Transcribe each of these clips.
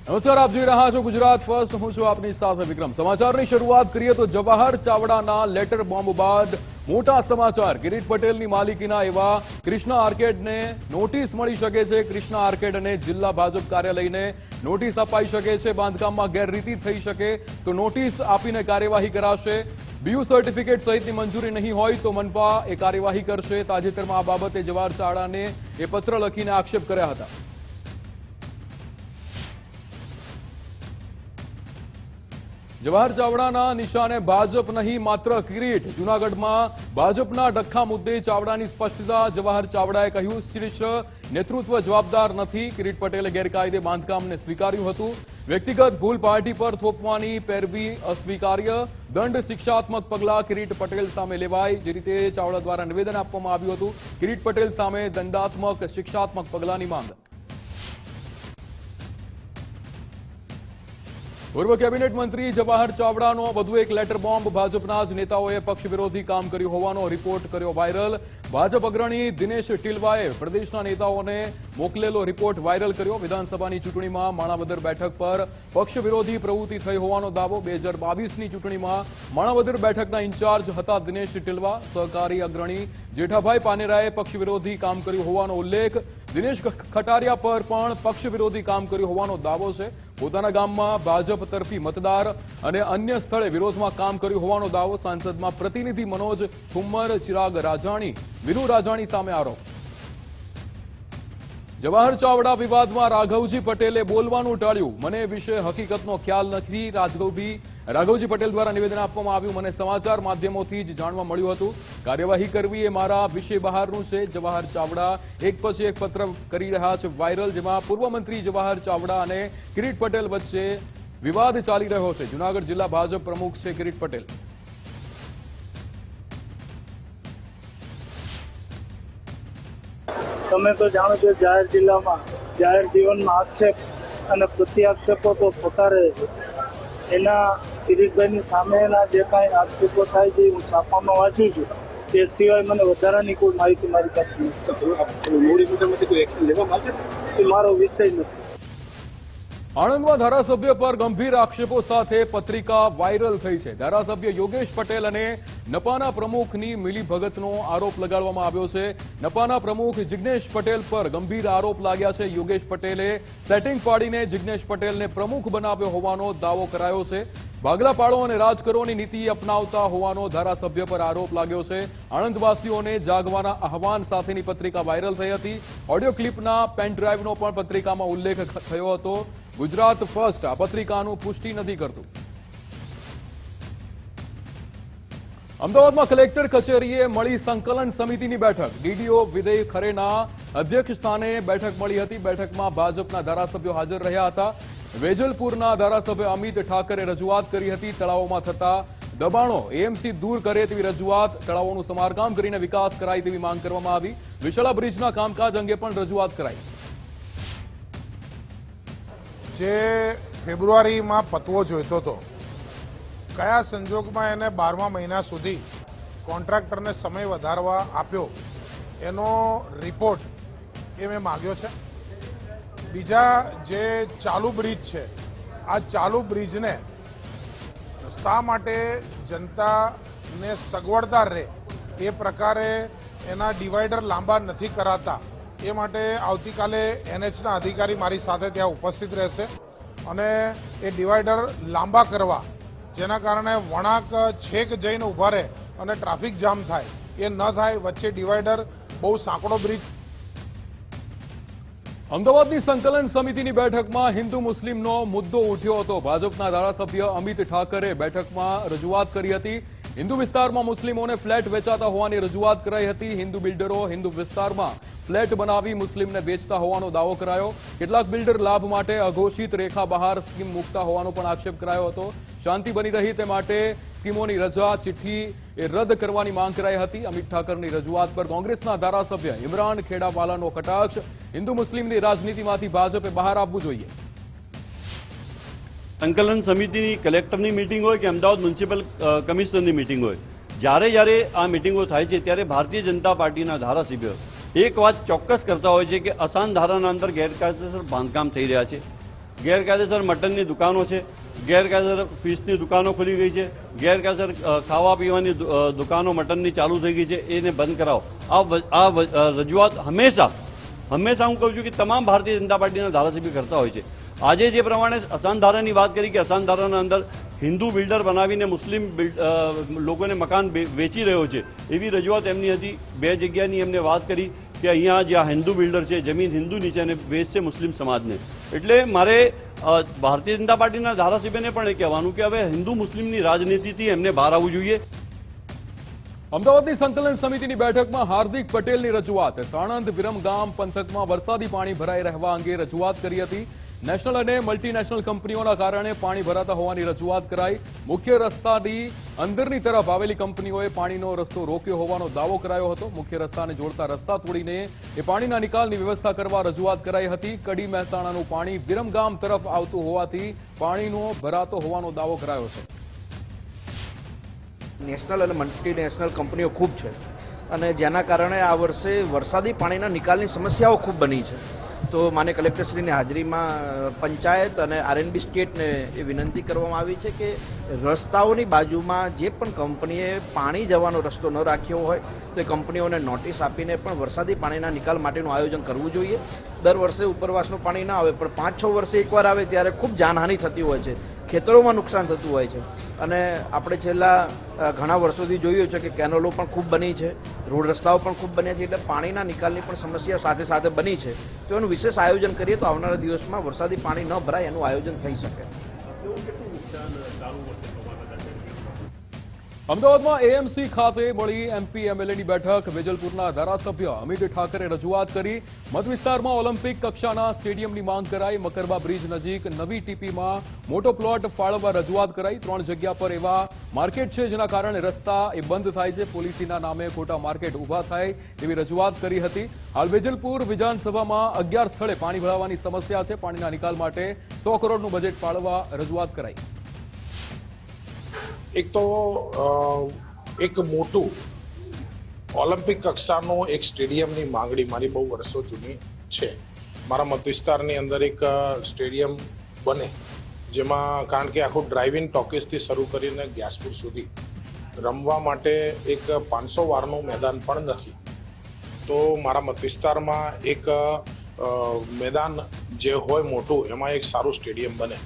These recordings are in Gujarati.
નમસ્કાર, આપ જોઈ રહ્યા છો ગુજરાત ફર્સ્ટ. હું છું આપની સાથે વિક્રમ. સમાચારની શરૂઆત કરીએ તો જવાહર ચાવડાના લેટર બોમ્બ બાદ મોટા સમાચાર. કિરીટ પટેલની માલિકીના એવા કૃષ્ણા આર્કેડને નોટિસ મળી શકે છે. કૃષ્ણા આર્કેડ અને જિલ્લા ભાજપ કાર્યાલયને નોટિસ અપાઈ શકે છે. બાંધકામમાં ગેરરીતિ થઈ શકે તો નોટિસ આપીને કાર્યવાહી કરાશે. બીયુ સર્ટિફિકેટ સહિતની મંજૂરી નહીં હોય તો મનપા એ કાર્યવાહી કરશે. તાજેતરમાં આ બાબતે જવાહર ચાવડાને એ પત્ર લખીને આક્ષેપ કર્યા હતા. જવાહર ચાવડાના નિશાને ભાજપ નહીં, માત્ર કિરીટ. જૂનાગઢમાં ભાજપના ડખ્ખા મુદ્દે ચાવડાની સ્પષ્ટતા. જવાહર ચાવડાએ કહ્યું, શીર્ષ નેતૃત્વ જવાબદાર નથી. કિરીટ પટેલે ગેરકાયદે બાંધકામને સ્વીકાર્યું હતું. વ્યક્તિગત ભૂલ પાર્ટી પર થોપવાની પેરવી અસ્વીકાર્ય. દંડ શિક્ષાત્મક પગલાં કિરીટ પટેલ સામે લેવાય. જે રીતે ચાવડા દ્વારા નિવેદન આપવામાં આવ્યું હતું, કિરીટ પટેલ સામે દંડાત્મક શિક્ષાત્મક પગલાંની માંગ. પૂર્વ કેબિનેટ મંત્રી જવાહર ચાવડાનો વધુ એક લેટર બોમ્બ. ભાજપના જ નેતાઓએ પક્ષ વિરોધી કામ કર્યું હોવાનો રિપોર્ટ કર્યો વાયરલ. ભાજપ અગ્રણી દિનેશ ટિલવાએ પ્રદેશના નેતાઓને મોકલેલો રિપોર્ટ વાયરલ કર્યો. વિધાનસભાની ચૂંટણીમાં માણાવદર બેઠક પર પક્ષ વિરોધી પ્રવૃત્તિ થઈ હોવાનો દાવો. 2022ની ચૂંટણીમાં માણાવદર બેઠકના ઇન્ચાર્જ હતા દિનેશ ટિલવા. સહકારી અગ્રણી જેઠાભાઈ પાનેરાએ પક્ષ વિરોધી કામ કર્યું હોવાનો ઉલ્લેખ. દિનેશ ખટારિયા પર પણ પક્ષ વિરોધી કામ કર્યું હોવાનો દાવો છે. પોતાના ગામમાં ભાજપ તરફી મતદાર અને અન્ય સ્થળે વિરોધમાં કામ કર્યું હોવાનો દાવો. સાંસદમાં પ્રતિનિધિ મનોજ ઠુમ્મર, ચિરાગ રાજાણી, વિનુ રાજાણી સામે આરોપ. જવાહર ચાવડા વિવાદમાં રાઘવજી પટેલે બોલવાનું ટાળ્યું. મને વિશે હકીકતનો ખ્યાલ નથી. રાઘવજી પટેલ દ્વારા નિવેદન આપવામાં આવ્યું, મને સમાચાર માધ્યમોથી જ જાણવા મળ્યું હતું. કાર્યવાહી કરવી એ મારા વિષય બહારનું છે. જવાહર ચાવડા એક પછી એક પત્ર કરી રહ્યા છે વાયરલ, જેમાં પૂર્વ મંત્રી જવાહર ચાવડા અને કિરીટ પટેલ વચ્ચે વિવાદ ચાલી રહ્યો છે. જૂનાગઢ જિલ્લા ભાજપ પ્રમુખ છે કિરીટ પટેલ. તમે તો જાણો છો, જાહેર જિલ્લામાં જાહેર જીવનમાં આક્ષેપ અને પ્રત્યાક્ષેપો તો થતા રહે છે. એના કિરીટભાઈની સામેના જે કાંઈ આક્ષેપો થાય છે હું છાપામાં વાંચું છું. તે સિવાય મને વધારાની કોઈ માહિતી મારી પાસે નથી. મૂડી મુદ્દામાંથી કોઈ એક્શન લેવામાં આવશે એ મારો વિષય નથી. આણંદમાં ધારાસભ્ય પર ગંભીર આક્ષેપો સાથે પત્રિકા વાયરલ થઈ છે. ધારાસભ્ય યોગેશ પટેલ અને નપાના પ્રમુખની મિલીભગતનો આરોપ લગાડવામાં આવ્યો છે. નપાના પ્રમુખ જિગ્નેશ પટેલ પર ગંભીર આરોપ લાગ્યા છે. યોગેશ પટેલે સેટિંગ પાડીને જિગ્નેશ પટેલને પ્રમુખ બનાવ્યો હોવાનો દાવો કરાયો છે. ભાગલા પાડો અને રાજ કરોની નીતિ અપનાવતા હોવાનો ધારાસભ્ય પર આરોપ લાગ્યો છે. આણંદવાસીઓને જાગવાના આહવાન સાથેની પત્રિકા વાયરલ થઈ હતી. ઓડિયો ક્લિપના પેનડ્રાઈવનો પણ પત્રિકામાં ઉલ્લેખ થયો હતો. ગુજરાત ફર્સ્ટ આ પત્રિકાનું પુષ્ટિ નથી કરતું. અમદાવાદમાં કલેક્ટર કચેરીએ મળી સંકલન સમિતિની બેઠક. ડીડીઓ વિદય ખરેના અધ્યક્ષ સ્થાને બેઠક મળી હતી. બેઠકમાં ભાજપના ધારાસભ્યો હાજર રહ્યા હતા. વેજલપુરના ધારાસભ્ય અમિત ઠાકરે રજૂઆત કરી હતી. તળાવોમાં થતા દબાણો એએમસી દૂર કરે તેવી રજૂઆત. તળાવોનું સમારકામ કરીને વિકાસ કરાય તેવી માંગ કરવામાં આવી. વિશાળા બ્રિજના કામકાજ અંગે પણ રજૂઆત કરાઈ. જે ફેબ્રુઆરીમાં પતવો જોઈતો હતો, કયા સંજોગમાં એને 12મા મહિના સુધી કોન્ટ્રાક્ટરને સમય વધારવા આપ્યો, એનો રિપોર્ટ એ મેં માગ્યો છે. બીજા જે ચાલુ બ્રિજ છે, આ ચાલુ બ્રિજને શા માટે જનતાને સગવડતા રહે એ પ્રકારે એના ડિવાઈડર લાંબા નથી કરાતા, એ માટે આવતીકાલે એનએચના અધિકારી મારી સાથે ત્યાં ઉપસ્થિત રહેશે અને એ ડિવાઈડર લાંબા કરવા, જેના કારણે વળાંક છેક જઈને ઊભા રહે અને ટ્રાફિક જામ થાય, એ ન થાય. વચ્ચે ડિવાઈડર બહુ સાંકડો બ્રિજ. અમદાવાદની સંકલન સમિતિની બેઠકમાં હિન્દુ મુસ્લિમનો મુદ્દો ઉઠ્યો હતો. ભાજપના ધારાસભ્ય અમિત ઠાકરે બેઠકમાં રજૂઆત કરી હતી. હિન્દુ વિસ્તારમાં મુસ્લિમોને ફ્લેટ વેચાતા હોવાની રજૂઆત કરાઈ હતી. હિન્દુ બિલ્ડરો હિન્દુ વિસ્તારમાં ફ્લેટ બનાવી મુસ્લિમને વેચતા હોવાનો દાવો કરાયો. કેટલાક બિલ્ડર લાભ માટે અઘોષિત રેખા બહાર સ્કીમ મૂકતા હોવાનો પણ આક્ષેપ કરાયો હતો. શાંતિ બની રહી તે માટે સ્કીમોની રજા ચિઠ્ઠી રદ કરવાની માંગ કરાઈ હતી. અમિત ઠાકરની રજૂઆત પર કોંગ્રેસના ધારાસભ્ય ઇમરાન ખેડાવાલાનો કટાક્ષ. હિન્દુ મુસ્લિમની રાજનીતિમાંથી ભાજપે બહાર આવવું જોઈએ. સંકલન સમિતિની કલેક્ટરની મિટિંગ હોય કે અમદાવાદ મ્યુનિસિપલ કમિશનરની મિટિંગ હોય, જ્યારે આ મિટિંગો થાય છે ત્યારે ભારતીય જનતા પાર્ટીના ધારાસભ્યો એક વાત ચોક્કસ કરતા હોય છે કે અસાન ધારાના અંદર ગેરકાયદેસર બાંધકામ થઈ રહ્યા છે. ગેરકાયદેસર મટનની દુકાનો છે, ગેરકાયદેસર ફિશની દુકાનો ખુલી ગઈ છે, ગેરકાયદેસર ખાવા પીવાની દુકાનો મટનની ચાલુ થઈ ગઈ છે, એને બંધ કરાવો. આ રજૂઆત હંમેશા હું કહું છું કે તમામ ભારતીય જનતા પાર્ટીના ધારાસભ્ય કરતા હોય છે. આજે જે પ્રમાણે અસાનધારાની વાત કરી કે અસાનધારાના અંદર હિન્દુ બિલ્ડર બનાવીને મુસ્લિમ લોકોને મકાન વેચી રહ્યો છે, એવી રજૂઆત એમની હતી. 2 જગ્યાની એમને વાત કરી કે અહીંયા જ્યાં હિન્દુ બિલ્ડર છે જમીન હિન્દુની છે અને વેચશે મુસ્લિમ સમાજને. એટલે મારે ભારતીય જનતા પાર્ટીના ધારાસભ્યને પણ એ કહેવાનું કે હવે હિન્દુ મુસ્લિમની રાજનીતિથી એમને બહાર આવવું જોઈએ. અમદાવાદની સંકલન સમિતિની બેઠકમાં હાર્દિક પટેલની રજૂઆત. સાણંદ વિરમગામ પંથકમાં વરસાદી પાણી ભરાઈ રહેવા અંગે રજૂઆત કરી હતી. નેશનલ અને મલ્ટીનેશનલ કંપનીઓના કારણે પાણી ભરાતા હોવાની રજૂઆત કરાઈ. મુખ્ય રસ્તાની અંદરની તરફ આવેલી કંપનીઓએ પાણીનો રસ્તો રોક્યો હોવાનો દાવો કરાયો હતો. મુખ્ય રસ્તાને જોડતા રસ્તા તોડીને એ પાણીના નિકાલની વ્યવસ્થા કરવા રજૂઆત કરાઈ હતી. કડી મહેસાણાનું પાણી વિરમગામ તરફ આવતું હોવાથી પાણીનો ભરાતો હોવાનો દાવો કરાયો છે. નેશનલ અને મલ્ટીનેશનલ કંપનીઓ ખૂબ છે અને જેના કારણે આ વર્ષે વરસાદી પાણીના નિકાલની સમસ્યાઓ ખૂબ બની છે. તો માન્ય કલેક્ટરશ્રીની હાજરીમાં પંચાયત અને આરએનબી સ્ટેટને એ વિનંતી કરવામાં આવી છે કે રસ્તાઓની બાજુમાં જે પણ કંપનીએ પાણી જવાનો રસ્તો ન રાખ્યો હોય તો એ કંપનીઓને નોટિસ આપીને પણ વરસાદી પાણીના નિકાલ માટેનું આયોજન કરવું જોઈએ. દર વર્ષે ઉપરવાસનું પાણી ના આવે પણ 5-6 વર્ષે એકવાર આવે ત્યારે ખૂબ જાનહાનિ થતી હોય છે, ખેતરોમાં નુકસાન થતું હોય છે. અને આપણે છેલ્લા ઘણા વર્ષોથી જોયું છે કે કેનલો પણ ખૂબ બની છે, રોડ રસ્તાઓ પણ ખૂબ બન્યા છે, એટલે પાણીના નિકાલની પણ સમસ્યા સાથે સાથે બની છે. તો એનું વિશેષ આયોજન કરીએ તો આવનારા દિવસમાં વરસાદી પાણી ન ભરાય એનું આયોજન થઈ શકે. અમદાવાદમાં એએમસી ખાતે મળી એમપી એમએલએની બેઠક. વેજલપુરના ધારાસભ્ય અમિત ઠાકરે રજૂઆત કરી. મત વિસ્તારમાં ઓલિમ્પિક કક્ષાના સ્ટેડિયમની માંગ કરાઈ. મકરબા બ્રિજ નજીક નવી ટીપીમાં મોટો પ્લોટ ફાળવવા રજૂઆત કરાઈ. 3 જગ્યા પર એવા માર્કેટ છે જેના કારણે રસ્તા એ બંધ થાય છે. પોલિસીના નામે ખોટા માર્કેટ ઊભા થાય એવી રજૂઆત કરી હતી. હાલ વેજલપુર વિધાનસભામાં 11 સ્થળે પાણી ભરાવાની સમસ્યા છે. પાણીના નિકાલ માટે 100 કરોડનું બજેટ ફાળવવા રજૂઆત કરાઈ. એક તો એક મોટું ઓલિમ્પિક કક્ષાનું એક સ્ટેડિયમની માંગણી મારી બહુ વર્ષો જૂની છે. મારા મત વિસ્તારની અંદર એક સ્ટેડિયમ બને જેમાં, કારણ કે આખું ડ્રાઇવિંગ ટોકીસથી શરૂ કરીને ગ્યાસપુર સુધી રમવા માટે એક 500 વારનું મેદાન પણ નથી. તો મારા મત વિસ્તારમાં એક મેદાન જે હોય મોટું એમાં એક સારું સ્ટેડિયમ બને.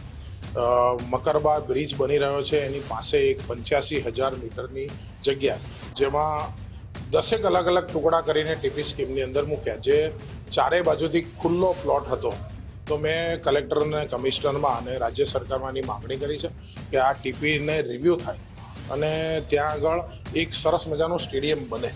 મકરબા બ્રિજ બની રહ્યો છે, એની પાસે એક 85,000 મીટરની જગ્યા જેમાં 10 અલગ અલગ ટુકડા કરીને ટીપી સ્કીમની અંદર મૂક્યા, જે ચારે બાજુથી ખુલ્લો પ્લોટ હતો. તો મેં કલેક્ટર અને કમિશનરમાં અને રાજ્ય સરકારમાં એની માગણી કરી છે કે આ ટીપીને રિવ્યૂ થાય અને ત્યાં આગળ એક સરસ મજાનું સ્ટેડિયમ બને.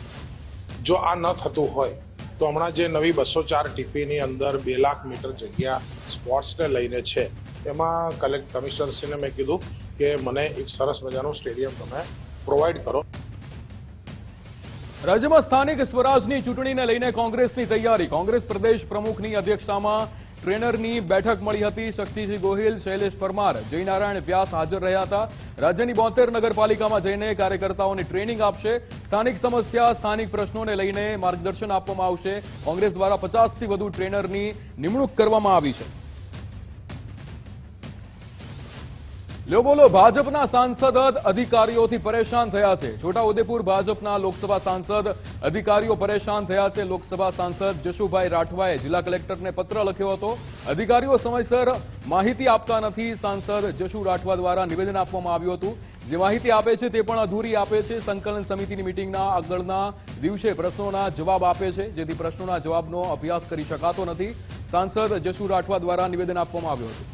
જો આ ન થતું હોય તો હમણાં જે નવી 204 ટીપીની અંદર 2 લાખ મીટર જગ્યા સ્પોર્ટ્સને લઈને છે, એમાં કમિશનરશ્રીને મેં કીધું કે મને એક સરસ મજાનું સ્ટેડિયમ તમે પ્રોવાઈડ કરો. રાજ્યમાં સ્થાનિક સ્વરાજની ચૂંટણીને લઈને કોંગ્રેસની તૈયારી. કોંગ્રેસ પ્રદેશ પ્રમુખની અધ્યક્ષતામાં ટ્રેનરની બેઠક મળી હતી. શક્તિસિંહ ગોહિલ, શૈલેષ પરમાર, જયનારાયણ વ્યાસ હાજર રહ્યા હતા. રાજ્યની 72 નગરપાલિકામાં જઈને કાર્યકર્તાઓને ટ્રેનિંગ આપશે. સ્થાનિક સમસ્યા, સ્થાનિક પ્રશ્નોને લઈને માર્ગદર્શન આપવામાં આવશે. કોંગ્રેસ દ્વારા 50થી વધુ ટ્રેનરની નિમણૂક કરવામાં આવી છે. લ્યો બોલો, ભાજપના સાંસદ અધિકારીઓથી પરેશાન થયા છે. છોટાઉદેપુર ભાજપના લોકસભા સાંસદ અધિકારીઓ પરેશાન થયા છે. લોકસભા સાંસદ જશુભાઈ રાઠવાએ જિલ્લા કલેક્ટરને પત્ર લખ્યો હતો. અધિકારીઓ સમયસર માહિતી આપતા નથી. સાંસદ જશુ રાઠવા દ્વારા નિવેદન આપવામાં આવ્યું હતું. જે માહિતી આપે છે તે પણ અધૂરી આપે છે. સંકલન સમિતિની મિટિંગના આગળના દિવસે પ્રશ્નોના જવાબ આપે છે, જેથી પ્રશ્નોના જવાબનો અભ્યાસ કરી શકાતો નથી. સાંસદ જશુ રાઠવા દ્વારા નિવેદન આપવામાં આવ્યું હતું.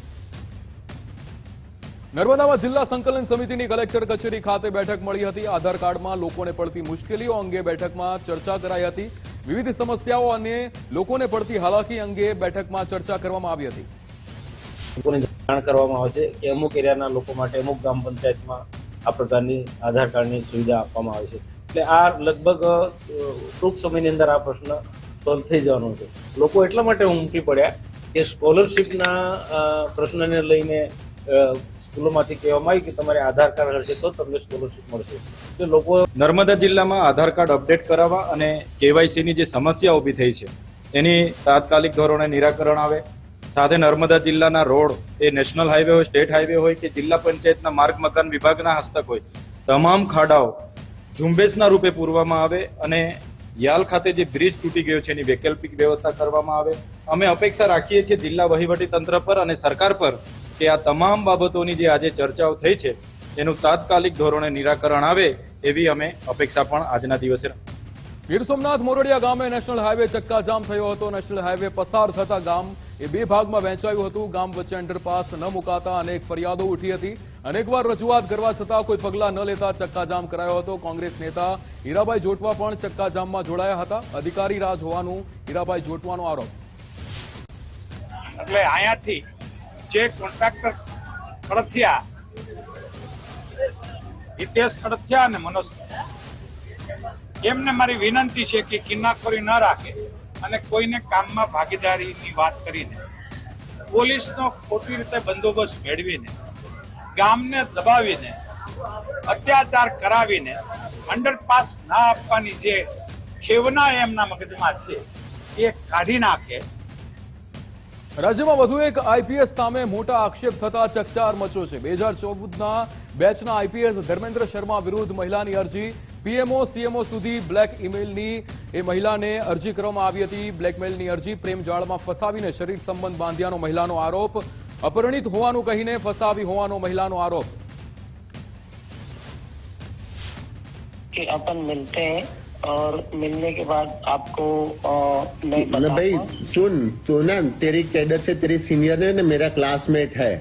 નર્મદામાં જિલ્લા સંકલન સમિતિની કલેક્ટર કચેરી ખાતે બેઠક મળી હતી. આધાર કાર્ડમાં લોકોને પડતી મુશ્કેલીઓ અંગે બેઠકમાં ચર્ચા કરાઈ હતી. વિવિધ સમસ્યાઓ અને લોકોને પડતી હાલાકી અંગે બેઠકમાં ચર્ચા કરવામાં આવી હતી. લોકોને જાણ કરવામાં આવે છે કે અમુક એરિયાના લોકો માટે અમુક ગ્રામ પંચાયતમાં આ પ્રકારની આધાર કાર્ડની સુવિધા આપવામાં આવે છે. એટલે આ લગભગ ટૂંક સમયની અંદર આ પ્રશ્ન સોલ્વ થઈ જવાનો છે. લોકો એટલા માટે ઉમટી પડ્યા કે સ્કોલરશીપના પ્રશ્નને લઈને સ્કૂલોમાંથી કહેવામાં આવ્યું કે તમારે આધાર કાર્ડ હશે તો તમને સ્કોલરશીપ મળશે. તો લોકો નર્મદા જિલ્લામાં આધાર કાર્ડ અપડેટ કરાવવા અને કેવાયસીની જે સમસ્યા ઊભી થઈ છે એની તાત્કાલિક ધોરણે નિરાકરણ આવે. સાથે નર્મદા જિલ્લાના રોડ એ નેશનલ હાઈવે હોય, સ્ટેટ હાઈવે હોય કે જિલ્લા પંચાયતના માર્ગ મકાન વિભાગના હસ્તક હોય, તમામ ખાડાઓ ઝુંબેશના રૂપે પૂરવામાં આવે અને યાલ ખાતે જે બ્રિજ તૂટી ગયો છે એની વૈકલ્પિક વ્યવસ્થા કરવામાં આવે. અમે અપેક્ષા રાખીએ છીએ જિલ્લા વહીવટી તંત્ર પર અને સરકાર પર કે આ તમામ બાબતોની જે આજે ચર્ચાઓ થઈ છે એનું તાત્કાલિક ધોરણે નિરાકરણ આવે એવી અમે અપેક્ષા પણ આજના દિવસે. ગીર સોમનાથ મોરડિયા ગામે નેશનલ હાઈવે ચક્કાજામ થયો હતો. નેશનલ હાઈવે પસાર થતા ગામ એ બે ભાગમાં વહેંચાયું હતું. ગામ વચ્ચે અંડરપાસ ન મુકાતા અનેક ફરિયાદો ઉઠી હતી. અનેકવાર રજૂઆત કરવા છતાં કોઈ પગલાં ન લેતા ચક્કાજામ કરાયો હતો. કોંગ્રેસ નેતા હીરાભાઈ જોટવા પણ ચક્કાજામમાં જોડાયા હતા. અધિકારી રાજ હોવાનું હીરાભાઈ જોટવાનો આરોપ. એટલે અહીંયાથી જે કોન્ટ્રાક્ટર કડથિયા, હિતેશ કડથિયા અને મનોજ, એમને મારી વિનંતી છે કે કિન્નાખોરી ન રાખે અને કોઈને કામમાં ભાગીદારીની વાત કરીને પોલીસનો ખોટી રીતે બંદોબસ્ત મેળવીને ગામને દબાવીને અત્યાચાર કરાવીને અંડરપાસ ના આપવાની જે ખેવના એમના મગજમાં છે એ કાઢી નાખે. રાજ્યમાં વધુ એક આઈપીએસ સામે મોટા આક્ષેપ થતા ચકચાર મચ્યો છે. 2014ના બેચના આઈપીએસ ધર્મેન્દ્ર શર્મા વિરુદ્ધ મહિલાની અરજી. પીએમઓ સીએમઓ સુધી બ્લેક ઈમેલની એ મહિલાને અરજી કરવામાં આવી હતી. બ્લેકમેલની અરજી. પ્રેમ જાળમાં ફસાવીને શરીર સંબંધ બાંધ્યાનો મહિલાનો આરોપ. અપરિણિત હોવાનું કહીને ફસાવી હોવાનો મહિલાનો આરોપ. कि अपन मिलते हैं और मिलने के बाद आपको मैं मतलब भाई सुन तो ना, तेरी कैडर से तेरी सीनियर है ना, मेरा क्लासमेट है,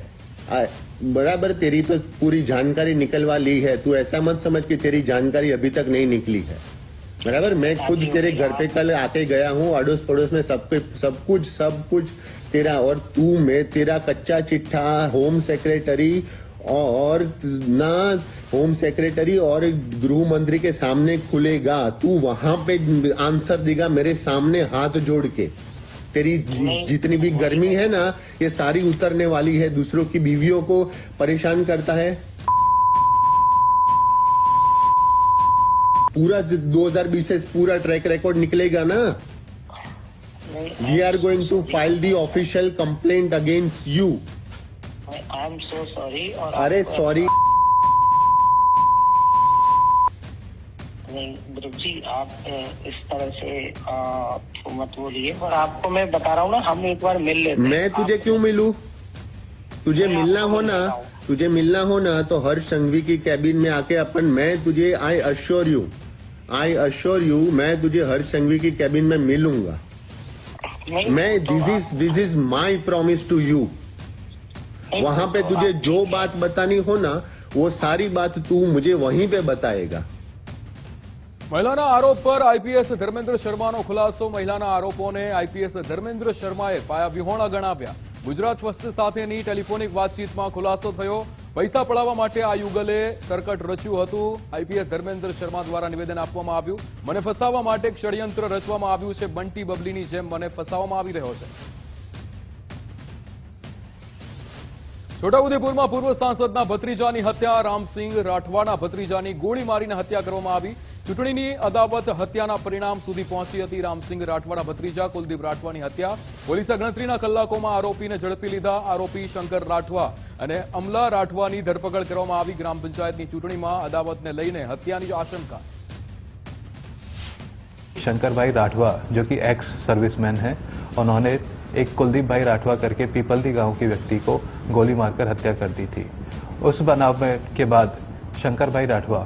बराबर तेरी तो पूरी जानकारी निकलवा ली है. तू ऐसा मत समझ कि तेरी जानकारी अभी तक नहीं निकली है, बराबर. मैं खुद तेरे घर पे कल आके गया हूँ. अड़ोस पड़ोस में सब कुछ तेरा, और तू मैं तेरा कच्चा चिट्ठा होम सेक्रेटरी और ना होम सेक्रेटरी और गृह मंत्री के सामने खुलेगा. तू वहां पे आंसर देगा मेरे सामने हाथ जोड़ के. तेरी जितनी भी गर्मी है ना, ये सारी उतरने वाली है. दूसरों की बीवियों को परेशान करता है. पूरा 2020 से पूरा ट्रैक रिकॉर्ड निकलेगा ना. We are going to file the official complaint against you. I am so sorry. और अरे सॉरी नहीं ब्रज जी, आप इस तरह से मत बोलिए. और आपको मैं बता रहा हूँ ना, हम एक बार मिल लेते. मैं तुझे क्यों मिलूं? तुझे मिलना हो ना तो हर्ष संघवी की कैबिन में आके अपन, मैं तुझे आई अश्योर यू मैं तुझे हर्ष संघवी की कैबिन में मिलूंगा. मैं this is my promise to you. वहां पे तुझे जो बात बतानी हो ना, वो सारी बात तू मुझे वहीं पे बताएगा. મહિલાના આરોપ પર આઈપીએસ ધર્મેન્દ્ર શર્માનો ખુલાસો. મહિલાના આરોપોને આઈપીએસ ધર્મેન્દ્ર શર્માએ પાયાવિહોણા ગણાવ્યા. ગુજરાત ફર્સ્ટ સાથેની ટેલિફોનિક વાતચીતમાં ખુલાસો થયો. પૈસા પડાવવા માટે આ યુગલે તરકટ રચ્યું હતું. આઈપીએસ ધર્મેન્દ્ર શર્મા દ્વારા નિવેદન આપવામાં આવ્યું. મને ફસાવવા માટે એક ષડયંત્ર રચવામાં આવ્યું છે. બંટી બબલીની જેમ મને ફસાવવામાં આવી રહ્યો છે. છોટાઉદેપુરમાં પૂર્વ સાંસદના ભત્રીજાની હત્યા. રામસિંહ રાઠવાના ભત્રીજાની ગોળી મારીને હત્યા કરવામાં આવી. ચૂંટણીની અદાવત હત્યાના પરિણામ સુધી પહોંચી હતી. રામસિંહ રાઠવાના ભત્રીજા કુલદીપ રાઠવાની હત્યા. પોલીસે ગણતરીના કલાકોમાં આરોપીને ઝડપી લીધા. આરોપી શંકર રાઠવા અને અમલા રાઠવાની ધરપકડ કરવામાં આવી. ગ્રામ પંચાયતની ચૂંટણીમાં અદાવતને લઈને હત્યાની આશંકા. शंकर भाई राठवा जो कि एक्स सर्विसमैन है, उन्होंने एक कुलदीप भाई राठवा करके पीपलदी गांव के व्यक्ति को गोली मारकर हत्या कर दी थी. उस बनाव में के बाद शंकर भाई राठवा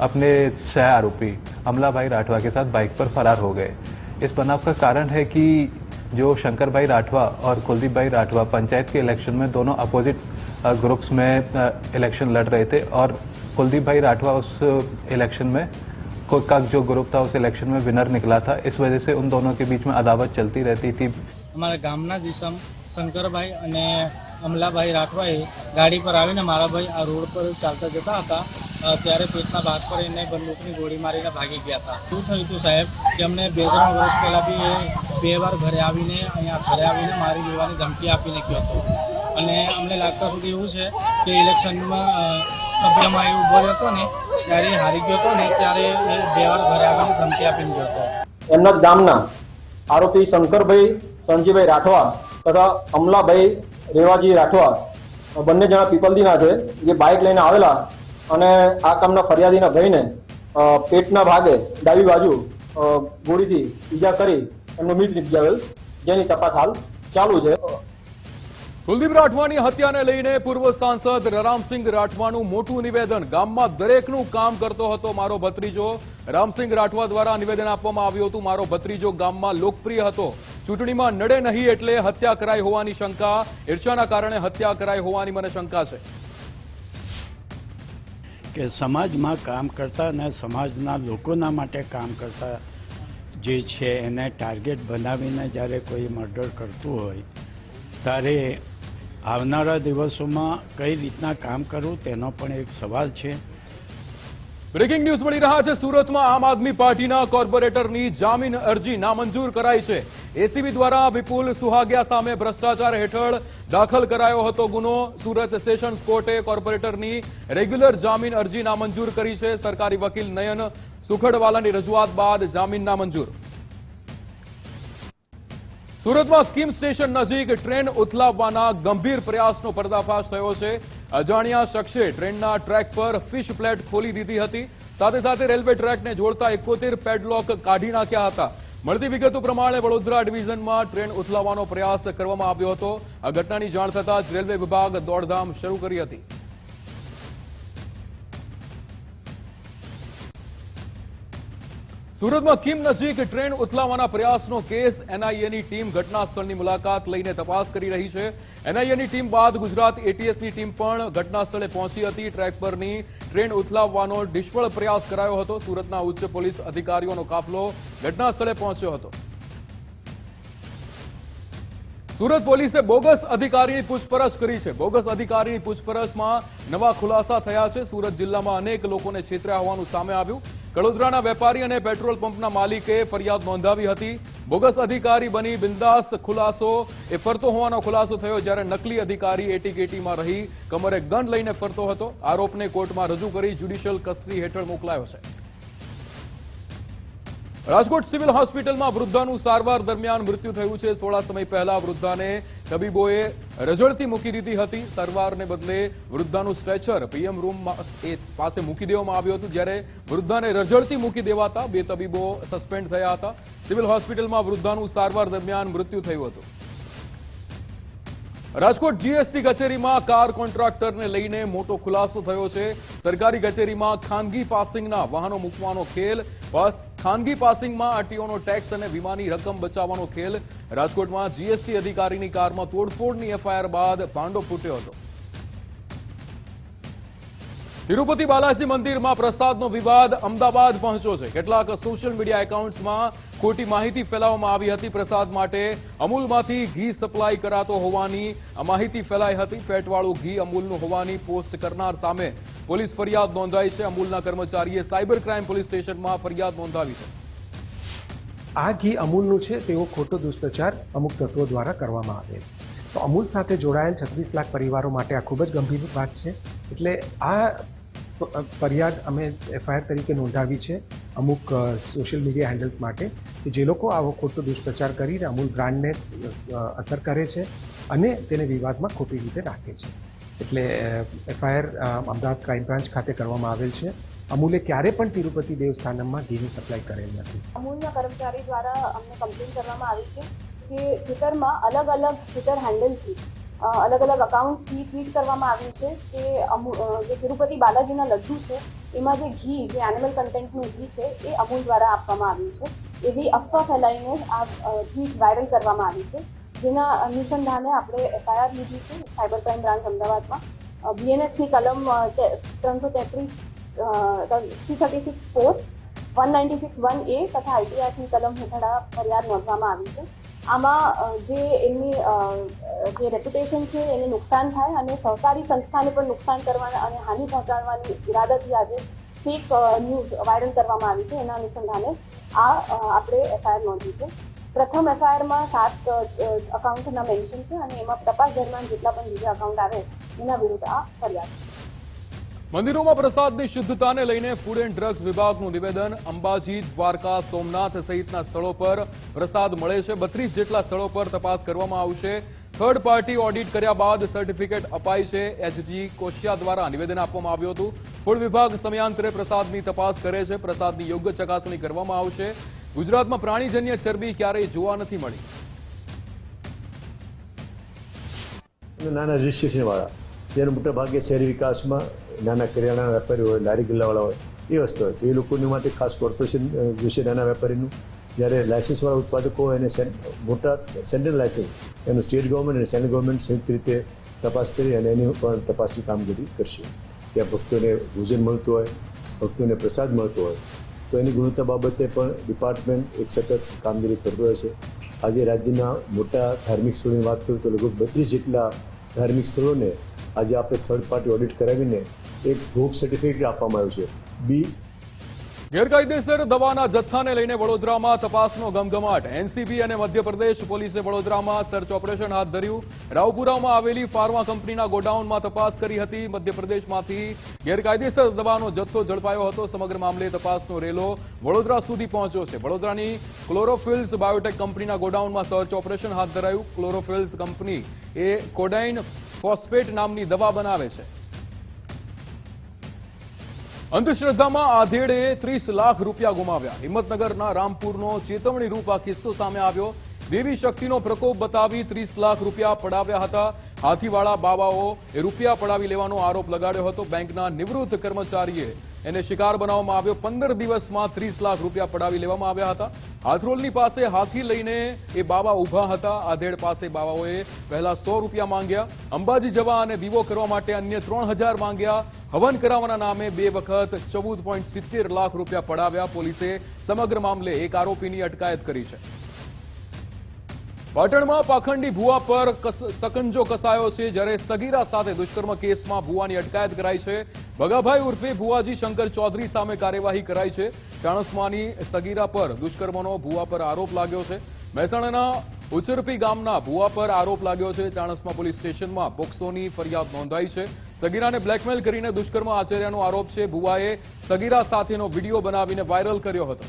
अपने सह आरोपी अमला भाई राठवा के साथ बाइक पर फरार हो गए. इस बनाव का कारण है कि जो शंकर भाई राठवा और कुलदीप भाई राठवा पंचायत के इलेक्शन में दोनों अपोजिट ग्रुप्स में इलेक्शन लड़ रहे थे और कुलदीप भाई राठवा उस इलेक्शन में का जो ग्रुप था उस इलेक्शन में विनर निकला था. इस वजह से उन दोनों के बीच में अदावत चलती रहती थी. અમારા ગામના દિશમ શંકરભાઈ અને અમલાભાઈ રાઠવાએ ગાડી પર આવીને મારા ભાઈ આ રોડ પર ચાલતા જતા હતા ત્યારે પેટના ભાગ પર એને બંદૂકની ગોળી મારીને ભાગી ગયા હતા. શું થયું હતું સાહેબ કે અમને 2-3 વર્ષ પહેલાં બી એ 2 વાર ઘરે આવીને મારી દેવાની ધમકી આપીને ગયો હતો. અને અમને લાગતા સુધી એવું છે કે ઇલેક્શનમાં સભ્યમાં એ ઊભો રહેતો ને ત્યારે હારી ગયો હતો ને ત્યારે એ 2 વાર ઘરે આવીને ધમકી આપીને ગયો હતો. એમના જ ગામના આરોપી શંકરભાઈ સંજીભાઈ રાઠવા તથા અમલાભાઈ રેવાજી રાઠવા બંને જણા પીપલદીના છે, જે બાઇક લઈને આવેલા અને આ કામના ફરિયાદીના ભાઈને પેટના ભાગે ડાબી બાજુ ગોળીથી ઈજા કરી એમનો મૃત નિપજાવેલ, જેની તપાસ હાલ ચાલુ છે. કુલદીપ રાઠવાની હત્યાને લઈને પૂર્વ સાંસદ રામસિંહ રાઠવાનું મોટું નિવેદન. ગામમાં દરેકનું કામ કરતો હતો મારો ભત્રીજો. રામસિંહ રાઠવા દ્વારા નિવેદન આપવામાં આવ્યું હતું. મારો ભત્રીજો ગામમાં લોકપ્રિય હતો, ચૂંટણીમાં નડે નહીં એટલે હત્યા કરાઈ હોવાની શંકા, ઈર્ષાના કારણે હત્યા કરાઈ હોવાની મને શંકા છે. કે સમાજમાં કામ કરતા અને સમાજના લોકોના માટે કામ કરતા જે છે એને ટાર્ગેટ બનાવીને જ્યારે કોઈ મર્ડર કરતું હોય ત્યારે આવનારા દિવસોમાં કઈ રીતના કામ કરવું તેનો પણ એક સવાલ છે. બ્રેકિંગ ન્યૂઝ મળી રહ્યા છે. સુરતમાં આમ આદમી પાર્ટીના કોર્પોરેટરની જામીન અરજી નામંજૂર કરાઈ છે. એસીબી દ્વારા વિપુલ સુહાગિયા સામે ભ્રષ્ટાચાર હેઠળ દાખલ કરાયો હતો ગુનો. સુરત સેશન્સ કોર્ટે કોર્પોરેટરની રેગ્યુલર જામીન અરજી નામંજૂર કરી છે. સરકારી વકીલ નયન સુખડવાલાની રજૂઆત બાદ જામીન નામંજૂર. સુરતમાં કિમ સ્ટેશન નજીક ટ્રેન ઉથલાવવાના ગંભીર પ્રયાસનો પર્દાફાશ થયો છે. અજાણ્યા શખ્સે ટ્રેનના ટ્રેક પર ફિશ પ્લેટ ખોલી દીધી હતી. સાથે સાથે રેલવે ટ્રેકને જોડતા 71 પેડલોક કાઢી નાખ્યા હતા. મળતી વિગતો પ્રમાણે વડોદરા ડિવિઝનમાં ટ્રેન ઉથલાવવાનો પ્રયાસ કરવામાં આવ્યો હતો. આ ઘટનાની જાણ થતાં જ રેલવે વિભાગ દોડધામ શરૂ કરી હતી. સુરતમાં કિમ નજીક ટ્રેન ઉથલાવવાના પ્રયાસનો કેસ. એનઆઈએની ટીમ ઘટના સ્થળની મુલાકાત લઈને તપાસ કરી રહી છે. એનઆઈએની ટીમ બાદ ગુજરાત એટીએસની ટીમ પણ ઘટના સ્થળે પહોંચી હતી. ટ્રેક પરની ટ્રેન ઉથલાવવાનો નિષ્ફળ પ્રયાસ કરાયો હતો. સુરતના ઉચ્ચ પોલીસ અધિકારીઓનો કાફલો ઘટના સ્થળે પહોંચ્યો હતો. સુરત પોલીસે બોગસ અધિકારીની પૂછપરછ કરી છે. બોગસ અધિકારીની પૂછપરછમાં નવા ખુલાસા થયા છે. સુરત જિલ્લામાં અનેક લોકોને છેતર્યા હોવાનું સામે આવ્યું. કડોદરાના વેપારી અને પેટ્રોલ પંપના માલિકે ફરિયાદ નોંધાવી હતી. બોગસ અધિકારી બની બિંદાસ ખુલાસો એ ફરતો હોવાનો ખુલાસો થયો, જ્યારે નકલી અધિકારી એટીકેટીમાં રહી કમરે ગન લઈને ફરતો હતો. આરોપને કોર્ટમાં રજૂ કરી જ્યુડિશિયલ કસ્ટડી હેઠળ મોકલાયો છે. રાજકોટ સિવિલ હોસ્પિટલમાં વૃદ્ધાનું સારવાર દરમિયાન મૃત્યુ થયું છે. થોડા સમય પહેલા વૃદ્ધાને તબીબોએ રઝળતી મૂકી દીધી હતી. સારવારને બદલે વૃદ્ધાનું સ્ટ્રેચર પીએમ રૂમ પાસે મૂકી દેવામાં આવ્યું હતું, જ્યારે વૃદ્ધાને રઝળતી મૂકી દેવાતા 2 તબીબો સસ્પેન્ડ થયા હતા. સિવિલ હોસ્પિટલમાં વૃદ્ધાનું સારવાર દરમિયાન મૃત્યુ થયું હતું. રાજકોટ જીએસટી કચેરીમાં કાર કોન્ટ્રાક્ટરને લઈને મોટો ખુલાસો થયો છે. સરકારી કચેરીમાં ખાનગી પાસિંગના વાહનો મૂકવાનો ખેલ, ખાનગી પાસિંગમાં આરટીઓનો ટેક્સ અને વીમાની રકમ બચાવવાનો ખેલ. રાજકોટમાં જીએસટી અધિકારીની કારમાં તોડફોડની એફઆઈઆર બાદ ભાંડો ફૂટ્યો હતો. તિરુપતિ બાલાજી મંદિરમાં પ્રસાદનો વિવાદ અમદાવાદ પહોંચ્યો છે. કેટલાક સોશિયલ મીડિયા એકાઉન્ટ્સમાં ખોટી માહિતી ફેલાવવામાં આવી હતી. પ્રસાદ માટે અમૂલમાંથી ઘી સપ્લાય કરાતો હોવાની માહિતી ફેલાઈ હતી. ફેટવાળું ઘી અમૂલનું હોવાની પોસ્ટ કરનાર સામે પોલીસ ફરિયાદ નોંધાઈ છે. અમૂલના કર્મચારીએ સાયબર ક્રાઇમ પોલીસ સ્ટેશનમાં ફરિયાદ નોંધાવી છે. આ ઘી અમૂલનું છે તેવો ખોટો દુષ્પ્રચાર અમુક તત્વો દ્વારા કરવામાં આવેલ. તો અમૂલ સાથે જોડાયેલ 36 લાખ પરિવારો માટે આ ખૂબ જ ગંભીર વાત છે. એટલે આ ફરિયાદ અમે એફઆઈઆર તરીકે નોંધાવી છે અમુક સોશિયલ મીડિયા હેન્ડલ્સ માટે કે જે લોકો આવો ખોટો દુષ્પ્રચાર કરીને અમૂલ બ્રાન્ડને અસર કરે છે અને તેને વિવાદમાં ખોટી રીતે રાખે છે. એટલે એફઆઈઆર અમદાવાદ ક્રાઇમ બ્રાન્ચ ખાતે કરવામાં આવેલ છે. અમૂલે ક્યારે પણ તિરુપતિ દેવસ્થાનમમાં ઘીની સપ્લાય કરેલ નથી. અમૂલના કર્મચારી દ્વારા અમને કમ્પ્લેન કરવામાં આવી છે કે ટ્વિટરમાં અલગ અલગ ટ્વિટર હેન્ડલથી અલગ અલગ અકાઉન્ટથી ટ્વીટ કરવામાં આવ્યું છે કે જે તિરુપતિ બાલાજીના લડ્ડુ છે એમાં જે ઘી, જે એનિમલ કન્ટેન્ટનું ઘી છે એ અમૂલ દ્વારા આપવામાં આવ્યું છે. એવી અફવા ફેલાઈને આ ટ્વીટ વાયરલ કરવામાં આવી છે, જેના અનુસંધાને આપણે એફઆઈઆર લીધી છે સાયબર ક્રાઇમ બ્રાન્ચ અમદાવાદમાં. બીએનએસની કલમ 336(4), 196(1)A તથા આઈટીઆરની કલમ હેઠળ આ ફરિયાદ નોંધવામાં આવી છે. આમાં જે એમની જે રેપ્યુટેશન છે એને નુકસાન થાય અને સહકારી સંસ્થાને પણ નુકસાન કરવાના અને હાનિ પહોંચાડવાની ઇરાદાથી આજે ફેક ન્યૂઝ વાયરલ કરવામાં આવી છે. એના અનુસંધાને આ આપણે એફઆઈઆર નોંધી છે. પ્રથમ એફઆઈઆરમાં 7 અકાઉન્ટના મેન્શન છે અને એમાં તપાસ દરમિયાન જેટલા પણ બીજા અકાઉન્ટ આવે એના વિરુદ્ધ આ ફરિયાદ છે. મંદિરોમાં પ્રસાદની શુદ્ધતાને લઈને ફૂડ એન્ડ ડ્રગ્સ વિભાગનું નિવેદન. અંબાજી, દ્વારકા, સોમનાથ સહિતના સ્થળો પર પ્રસાદ મળે છે. 32 જેટલા સ્થળો પર તપાસ કરવામાં આવશે. થર્ડ પાર્ટી ઓડિટ કર્યા બાદ સર્ટિફિકેટ અપાય છે. એચજી કોશિયા દ્વારા નિવેદન આપવામાં આવ્યું હતું. ફૂડ વિભાગ સમયાંતરે પ્રસાદની તપાસ કરે છે. પ્રસાદની યોગ્ય ચકાસણી કરવામાં આવશે. ગુજરાતમાં પ્રાણીજન્ય ચરબી ક્યારેય જોવા નથી મળી. નાના રજીસ્ટ્રેશન વાળા જેને મોટા ભાગે શહેરી વિકાસમાં નાના કરિયાણા વેપારી હોય, લારી ગલ્લાવાળા હોય, એ વસ્તુ હોય તો એ લોકોની માટે ખાસ કોર્પોરેશન જોશે નાના વેપારીનું. જ્યારે લાયસન્સવાળા ઉત્પાદકો એને મોટા સેન્ટ્રલ લાયસન્સ એનું સ્ટેટ ગવર્મેન્ટ અને સેન્ટ્રલ ગવર્મેન્ટ સંયુક્ત રીતે તપાસ કરી અને એની પણ તપાસની કામગીરી કરશે. ત્યાં ભક્તોને ભોજન મળતું હોય, ભક્તોને પ્રસાદ મળતો હોય તો એની ગુણવત્તા બાબતે પણ ડિપાર્ટમેન્ટ એક સતત કામગીરી કરતો હોય છે. આજે રાજ્યના મોટા ધાર્મિક સ્થળોની વાત કરું તો લગભગ 32 જેટલા ધાર્મિક સ્થળોને આજે આપણે થર્ડ પાર્ટી ઓડિટ કરાવીને એક ભોગ સર્ટિફિકેટ આપવામાં આવ્યું છે. ગેરકાયદેસર દવાના જથ્થાને લઈને વડોદરામાં તપાસનો ગમગમાટ. એનસીબી અને મધ્યપ્રદેશ પોલીસે વડોદરામાં સર્ચ ઓપરેશન હાથ ધર્યું. રાવપુરામાં આવેલી ફાર્મા કંપનીના ગોડાઉનમાં તપાસ કરી હતી. મધ્યપ્રદેશમાંથી ગેરકાયદેસર દવાનો જથ્થો ઝડપાયો હતો. સમગ્ર મામલે તપાસનો રેલો વડોદરા સુધી પહોંચ્યો છે. વડોદરાની ક્લોરોફિલ્સ બાયોટેક કંપનીના ગોડાઉનમાં સર્ચ ઓપરેશન હાથ ધરાયું. ક્લોરોફિલ્સ કંપની એ કોડાઇન ફોસ્ફેટ નામની દવા બનાવે છે. અંધશ્રદ્ધામાં આધેડે 30 લાખ રૂપિયા ગુમાવ્યા. હિંમતનગરના રામપુરનો ચેતવણી રૂપ આ કિસ્સો સામે આવ્યો. દેવી શક્તિનો પ્રકોપ બતાવી 30 લાખ રૂપિયા પડાવ્યા હતા. હાથીવાળા બાવાઓ એ રૂપિયા પડાવી લેવાનો આરોપ લગાડ્યો હતો. બેંકના નિવૃત્ત કર્મચારીએ એને શિકાર બનાવવામાં આવ્યો. 15 દિવસમાં 30 લાખ રૂપિયા પડાવી લેવામાં આવ્યા હતા. હાથરોલની પાસે હાથી લઈને એ બાવા ઉભા હતા. આધેડ પાસે બાવાઓએ પહેલા 100 રૂપિયા માંગ્યા. અંબાજી જવા અને દીવો કરવા માટે અન્ય 3000 માંગ્યા. હવન કરાવવાના નામે 2 વખત 14.70 લાખ રૂપિયા પડાવ્યા. પોલીસે સમગ્ર મામલે એક આરોપીની અટકાયત કરી છે. પાટણમાં પાખંડી ભુવા પર સકંજો કસાયો છે. જ્યારે સગીરા સાથે દુષ્કર્મ કેસમાં ભુવાની અટકાયત કરાઈ છે. ભગાભાઈ ઉર્ફે ભુવાજી શંકર ચૌધરી સામે કાર્યવાહી કરાઈ છે. ચાણસ્માની સગીરા પર દુષ્કર્મનો ભુવા પર આરોપ લાગ્યો છે. મહેસાણાના ઉચરપી ગામના ભુવા પર આરોપ લાગ્યો છે. ચાણસ્મા પોલીસ સ્ટેશનમાં પોક્સોની ફરિયાદ નોંધાઈ છે. સગીરાને બ્લેકમેલ કરીને દુષ્કર્મ આચર્યાનો આરોપ છે. ભુવાએ સગીરા સાથેનો વિડીયો બનાવીને વાયરલ કર્યો હતો.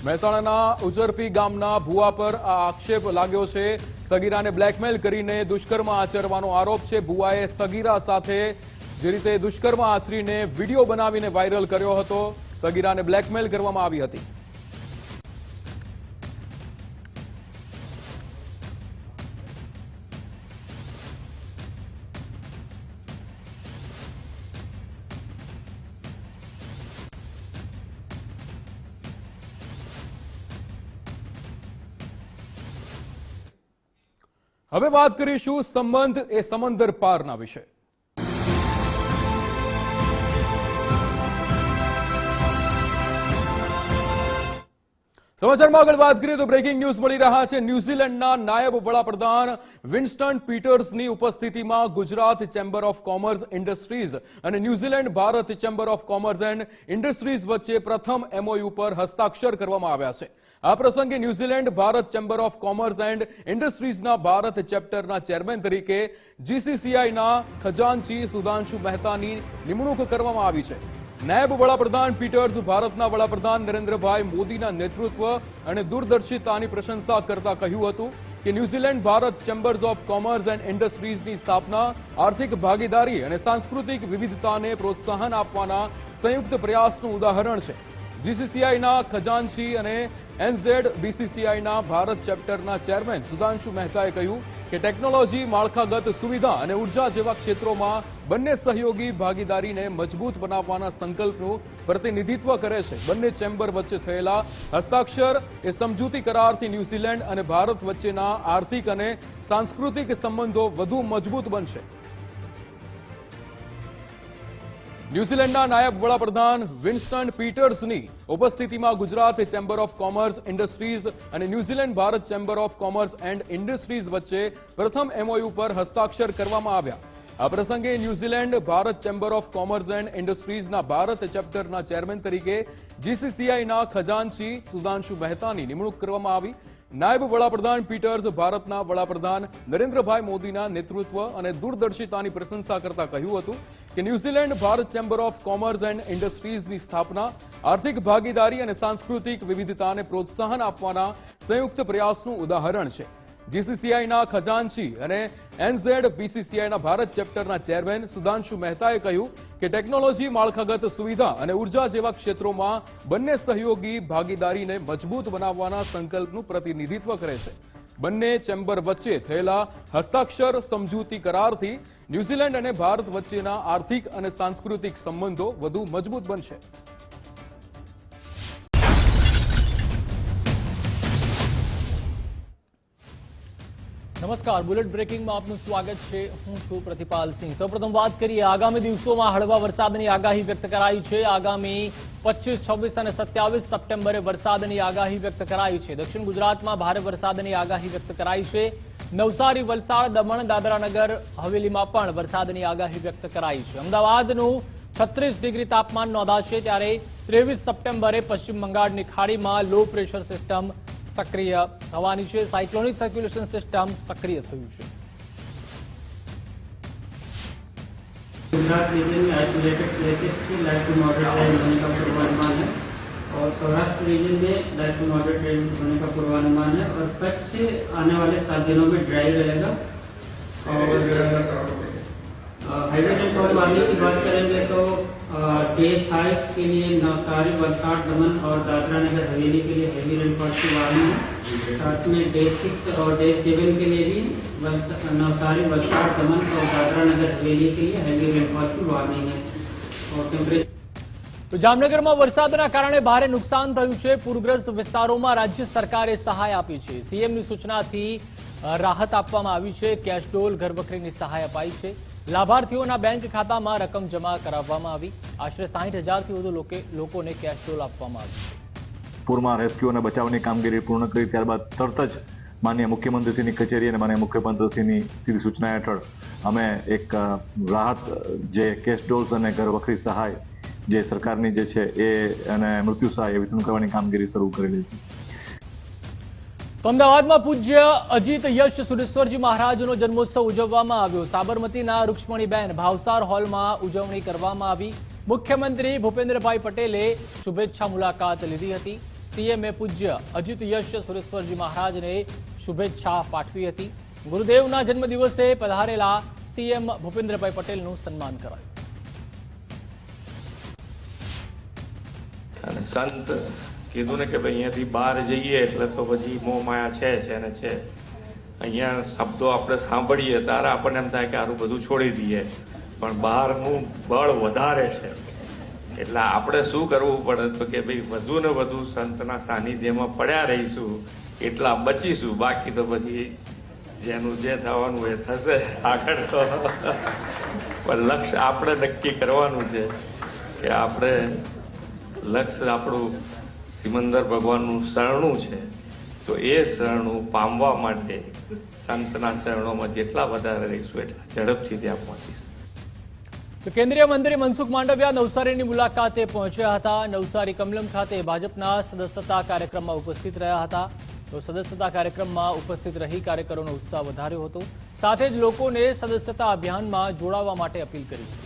મહેસાણાના ઉચરપી ગામના ભુવા પર આ આક્ષેપ લાગ્યો છે. સગીરાને બ્લેકમેલ કરીને દુષ્કર્મ આચરવાનો આરોપ છે. ભુવાએ સગીરા સાથે જે રીતે દુષ્કર્મ આચરીને વિડીયો બનાવીને વાયરલ કર્યો હતો. સગીરાને બ્લેકમેલ કરવામાં આવી હતી. હવે વાત કરીશું સંબંધ એ સમંદર પારના વિશે. સમાચારમાં આગળ વાત કરીએ તો બ્રેકિંગ ન્યૂઝ મળી રહ્યા છે. ન્યુઝીલેન્ડના નાયબ વડાપ્રધાન વિન્સ્ટન પીટર્સની ઉપસ્થિતિમાં Gujarat chamber of commerce industries અને New Zealand Bharat chamber of commerce and industries વચ્ચે પ્રથમ MOU પર હસ્તાક્ષર કરવામાં આવ્યા છે. આ પ્રસંગે New Zealand Bharat chamber of commerce and ઇન્ડસ્ટ્રીઝના ભારત ચેપ્ટરના ચેરમેન તરીકે GCCIના ખજાનચી સુધાંશુ મહેતાની નિમણૂક કરવામાં આવી છે. નાયબ વડાપ્રધાન પીટર્સ ભારતના વડાપ્રધાન નરેન્દ્રભાઈ મોદીના નેતૃત્વ અને દૂરદર્શિતાની પ્રશંસા કરતા કહ્યું હતું કે New Zealand Bharat chambers of commerce and ઇન્ડસ્ટ્રીઝની સ્થાપના આર્થિક ભાગીદારી અને સાંસ્કૃતિક વિવિધતાને પ્રોત્સાહન આપવાના સંયુક્ત પ્રયાસનું ઉદાહરણ છે. GCCIના ખજાનચી અને NZBCCIના ભારત ચેપ્ટરના ચેરમેન સુધાંશુ મહેતાએ કહ્યું કે ટેકનોલોજી, માળખાગત સુવિધા અને ઉર્જા જેવા ક્ષેત્રોમાં બંને સહયોગી ભાગીદારીને મજબૂત બનાવવાના સંકલ્પનું પ્રતિનિધિત્વ કરે છે. બંને ચેમ્બર વચ્ચે થયેલા હસ્તાક્ષર એ સમજૂતી કરારથી ન્યુઝીલેન્ડ અને ભારત વચ્ચેના આર્થિક અને સાંસ્કૃતિક સંબંધો વધુ મજબૂત બનશે. ન્યુઝીલેન્ડના નાયબ વડાપ્રધાન વિન્સ્ટન પીટર્સની ઉપસ્થિતિમાં Gujarat chamber of commerce industries અને New Zealand Bharat chamber of commerce and industries વચ્ચે પ્રથમ MOU પર હસ્તાક્ષર કરવામાં આવ્યા. આ પ્રસંગે New Zealand Bharat chamber of commerce and ઇન્ડસ્ટ્રીઝના ભારત ચેપ્ટરના ચેરમેન તરીકે GCCIના ખજાનચી સુધાંશુ મહેતાની નિમણૂક કરવામાં આવી. નાયબ વડાપ્રધાન પીટર્સ ભારતના વડાપ્રધાન નરેન્દ્રભાઈ મોદીના નેતૃત્વ અને દૂરદર્શિતાની પ્રશંસા કરતા કહ્યું હતું કે New Zealand Bharat chamber of commerce and ઇન્ડસ્ટ્રીઝની સ્થાપના આર્થિક ભાગીદારી અને સાંસ્કૃતિક વિવિધતાને પ્રોત્સાહન આપવાના સંયુક્ત પ્રયાસનું ઉદાહરણ છે. જીસીસીઆઈના ખજાનચી અને NZBCCIના ભારત ચેપ્ટરના ચેરમેન સુધાંશુ મહેતાએ કહ્યું કે ટેકનોલોજી, માળખાગત સુવિધા અને ઉર્જા જેવા ક્ષેત્રોમાં બંને સહયોગી ભાગીદારીને મજબૂત બનાવવાના સંકલ્પનું પ્રતિનિધિત્વ કરે છે. બંને ચેમ્બર વચ્ચે થયેલા હસ્તાક્ષર સમજૂતી કરારથી ન્યૂઝીલેન્ડ અને ભારત વચ્ચેના આર્થિક અને સાંસ્કૃતિક સંબંધો વધુ મજબૂત બનશે. નમસ્કાર, બુલેટ બ્રેકિંગમાં આપનું સ્વાગત છે. હું છું પ્રતિપાલ સિંહ. સૌપ્રથમ વાત કરીએ, આગામી દિવસોમાં હળવા વરસાદની આગાહી વ્યક્ત કરાઈ છે. આગામી 25, 26 અને 27 સપ્ટેમ્બરે વરસાદની આગાહી વ્યક્ત કરાઈ છે. દક્ષિણ ગુજરાતમાં ભારે વરસાદની આગાહી વ્યક્ત કરાઈ છે. નવસારી, વલસાડ, દમણ, દાદરાનગર હવેલીમાં પણ વરસાદની આગાહી વ્યક્ત કરાઈ છે. અમદાવાદનું 36 ડિગ્રી તાપમાન નોંધાશે, ત્યારે 23 સપ્ટેમ્બરે પશ્ચિમ બંગાળની ખાડીમાં લો પ્રેશર સિસ્ટમ સક્રિય થવાની છે. સાયક્લોનિક સર્ક્યુલેશન સિસ્ટમ સક્રિય થયું છે. गुजरात रीजन में आइसोलेटेड प्लेसेस की लाइट टू मॉडरेट रेन होने का पूर्वानुमान है और सौराष्ट्र रीजन में लाइट टू मॉडरेट रेन होने का पूर्वानुमान है और कच्छ से आने वाले 7 दिनों में ड्राई रहेगा. और हाईवे रेनफॉल वार्निंग की बात करेंगे तो डे 5 के लिए नवसारी, वलसाड, दमन और दादरा नगर हवेली के लिए हैवी रेनफॉल की वार्निंग है. साथ में डे 6 और डे 7 के लिए भी नवसारी, वलसाड, दमन और दादरा नगर हवेली के लिए हैवी रेनफॉल की वार्निंग है. और टेम्परेचर તો જામનગરમાં વરસાદના કારણે ભારે નુકસાન થયું છે. પૂરગ્રસ્ત વિસ્તારોમાં રાજ્ય સરકારે સહાય આપી છે. સીએમની સૂચનાથી રાહત આપવામાં આવી છે. કેશડોલ, ઘરવખરીની સહાય અપાઈ છે. લાભાર્થીઓના બેંક ખાતામાં રકમ જમા કરાવવામાં આવી. આશરે 60,000થી વધુ લોકોને કેશડોલ આપવામાં આવી. પૂરમાં રેસ્ક્યુ અને બચાવની કામગીરી પૂર્ણ કરી ત્યારબાદ તરત જ માનનીય મુખ્યમંત્રીશ્રીની કચેરી અને માનનીય મુખ્યમંત્રીશ્રીની સીધી સૂચના હેઠળ અમે એક રાહત જે કેશડોલ્સ અને ઘરવખરી સહાય જે સરકારની જે છે એ અને મૃત્યુ સહાય વિતરણ કરવાની કામગીરી શરૂ કરેલી છે. તો અમદાવાદમાં પૂજ્ય અજીત યશ સુરેશ્વરજી મહારાજનો જન્મોત્સવ ઉજવવામાં આવ્યો. સાબરમતીના રૂક્ષ્મણીબેન ભાવસાર હોલમાં ઉજવણી કરવામાં આવી. મુખ્યમંત્રી ભૂપેન્દ્રભાઈ પટેલે શુભેચ્છા મુલાકાત લીધી હતી. સીએમએ પૂજ્ય અજીત યશ સુરેશ્વરજી મહારાજને શુભેચ્છા પાઠવી હતી. ગુરુદેવના જન્મદિવસે પધારેલા સીએમ ભૂપેન્દ્રભાઈ પટેલનું સન્માન કરાયું. અને સંત કીધું ને કે ભાઈ અહીંયાથી બહાર જઈએ એટલે તો પછી મોહ માયા છે ને છે. અહીંયા શબ્દો આપણે સાંભળીએ ત્યારે આપણને એમ થાય કે આરું બધું છોડી દઈએ, પણ બહારનું બળ વધારે છે. એટલે આપણે શું કરવું પડે તો કે ભાઈ વધુ ને વધુ સંતના સાનિધ્યમાં પડ્યા રહીશું એટલા બચીશું. બાકી તો પછી જેનું જે થવાનું એ થશે આગળ. તો પણ લક્ષ્ય આપણે નક્કી કરવાનું છે કે આપણે લક્ષ્ય આપણું સિમંદર ભગવાનનું શરણું છે, તો એ શરણું પામવા માટે સંતના ચરણોમાં જેટલા વધારે રહીશું એટલા ઝડપથી ત્યાં પહોંચીશું. તો કેન્દ્રીય મંત્રી મનસુખ માંડવિયા નવસારીની મુલાકાતે પહોંચ્યા હતા. નવસારી કમલમ ખાતે ભાજપના સદસ્યતા કાર્યક્રમમાં ઉપસ્થિત રહ્યા હતા. તો સદસ્યતા કાર્યક્રમમાં ઉપસ્થિત રહી કાર્યકરોનો ઉત્સાહ વધાર્યો હતો. સાથે જ લોકોને સદસ્યતા અભિયાનમાં જોડાવા માટે અપીલ કરી હતી.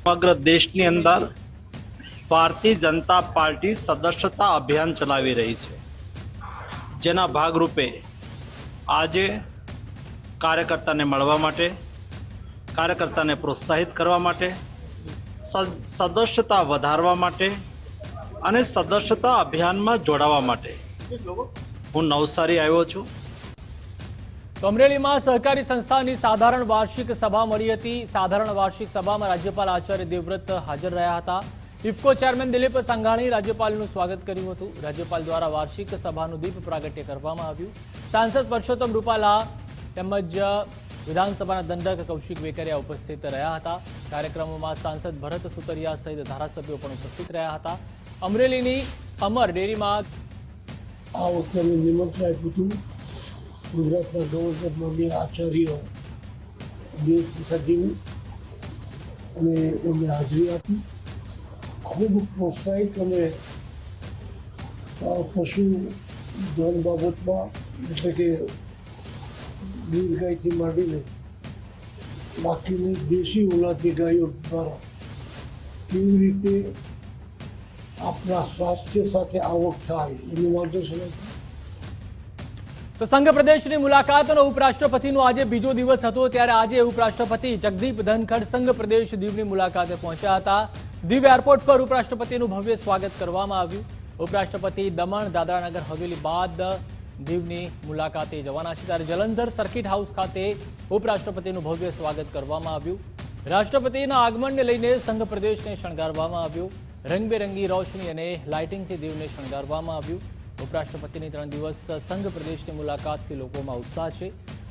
સમગ્ર દેશની અંદર ભારતીય જનતા પાર્ટી સદસ્યતા અભિયાન ચલાવી રહી છે, જેના ભાગરૂપે આજે કાર્યકર્તાને મળવા માટે, કાર્યકર્તાને પ્રોત્સાહિત કરવા માટે, સદસ્યતા વધારવા માટે અને સદસ્યતા અભિયાનમાં જોડાવા માટે હું નવસારી આવ્યો છું. તો અમરેલીમાં સહકારી સંસ્થાની સાધારણ વાર્ષિક સભા મળી હતી. સાધારણ વાર્ષિક સભામાં રાજ્યપાલ આચાર્ય દેવવ્રત હાજર રહ્યા હતા. ઇફકો ચેરમેન દિલીપ સંઘાણી રાજ્યપાલનું સ્વાગત કર્યું હતું. રાજ્યપાલ દ્વારા વાર્ષિક સભાનું દીપ પ્રાગટ્ય કરવામાં આવ્યું. સાંસદ પરસોત્તમ રૂપાલા તેમજ વિધાનસભાના દંડક કૌશિક વેકરિયા ઉપસ્થિત રહ્યા હતા. કાર્યક્રમોમાં સાંસદ ભરત સુતરિયા સહિત ધારાસભ્યો પણ ઉપસ્થિત રહ્યા હતા. અમરેલીની અમર ડેરીમાં આ વખતે નિમંત્રણ આપ્યું હતું ગુજરાતના ગવર્નર માનનીય આચાર્ય દેવપ્રસાદજીનું, અને એમને હાજરી આપી. ખૂબ પ્રોત્સાહિત અને પશુ ધન બાબતમાં એટલે કે ગીર ગાયથી માંડીને બાકીની દેશી ઓલાદની ગાયો દ્વારા કેવી રીતે આપણા સ્વાસ્થ્ય સાથે આવક થાય એનું માર્ગદર્શન આપ્યું. તો સંઘ પ્રદેશની મુલાકાતનો ઉપરાષ્ટ્રપતિનો આજે બીજો દિવસ હતો, ત્યારે આજે ઉપરાષ્ટ્રપતિ જગદીપ ધનખડ સંઘ પ્રદેશ દીવની મુલાકાતે પહોંચ્યા હતા. દીવ એરપોર્ટ પર ઉપરાષ્ટ્રપતિનું ભવ્ય સ્વાગત કરવામાં આવ્યું. ઉપરાષ્ટ્રપતિ દમણ દાદરાનગર હવેલી બાદ દીવની મુલાકાતે જવાના છે, ત્યારે જલંધર સર્કિટ હાઉસ ખાતે ઉપરાષ્ટ્રપતિનું ભવ્ય સ્વાગત કરવામાં આવ્યું. રાષ્ટ્રપતિના આગમનને લઈને સંઘ પ્રદેશને શણગારવામાં આવ્યું. રંગબેરંગી રોશની અને લાઇટિંગથી દીવને શણગારવામાં આવ્યું. ઉપરાષ્ટ્રપતિની 3 દિવસ સંઘ પ્રદેશની મુલાકાતથી લોકોમાં ઉત્સાહ છે,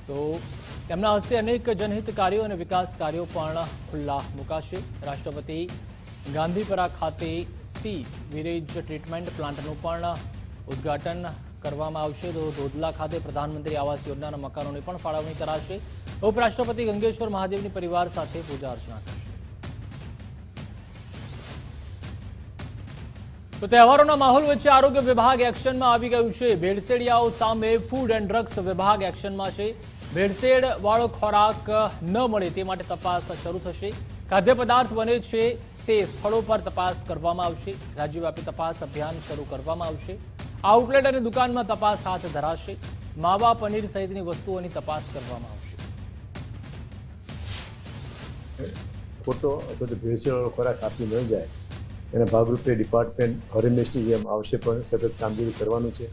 તો તેમના હસ્તે અનેક જનહિત કાર્યો અને વિકાસ કાર્યો પણ ખુલ્લા મુકાશે. રાષ્ટ્રપતિ ગાંધીપરા ખાતે સી વીરેજ ટ્રીટમેન્ટ પ્લાન્ટનું પણ ઉદ્ઘાટન કરવામાં આવશે, તો ધોધલા ખાતે પ્રધાનમંત્રી આવાસ યોજનાના મકાનોની પણ ફાળવણી કરાશે. ઉપરાષ્ટ્રપતિ ગંગેશ્વર મહાદેવની પરિવાર સાથે પૂજા અર્ચના કરશે. તો તહેવારોના માહોલ વચ્ચે આરોગ્ય વિભાગ એક્શનમાં આવી ગયું છે. ભેળસેડિયાઓ સામે ફૂડ એન્ડ ડ્રગ્સ વિભાગ એક્શનમાં છે. ભેળસેડ વાળો ખોરાક ન મળે તે માટે તપાસ શરૂ થશે. ખાદ્ય પદાર્થ બને છે તે સ્થળો પર તપાસ કરવામાં આવશે. રાજ્યવ્યાપી તપાસ અભિયાન શરૂ કરવામાં આવશે. આઉટલેટ અને દુકાનમાં તપાસ હાથ ધરાશે. માવા પનીર સહિતની વસ્તુઓની તપાસ કરવામાં આવશે. ખોટો અથવા તો ભેળસેળવાળો ખોરાક આપી ન જાય એના ભાગરૂપે ડિપાર્ટમેન્ટ હરેમેશની જેમ આવશે પણ સતત કામગીરી કરવાનું છે.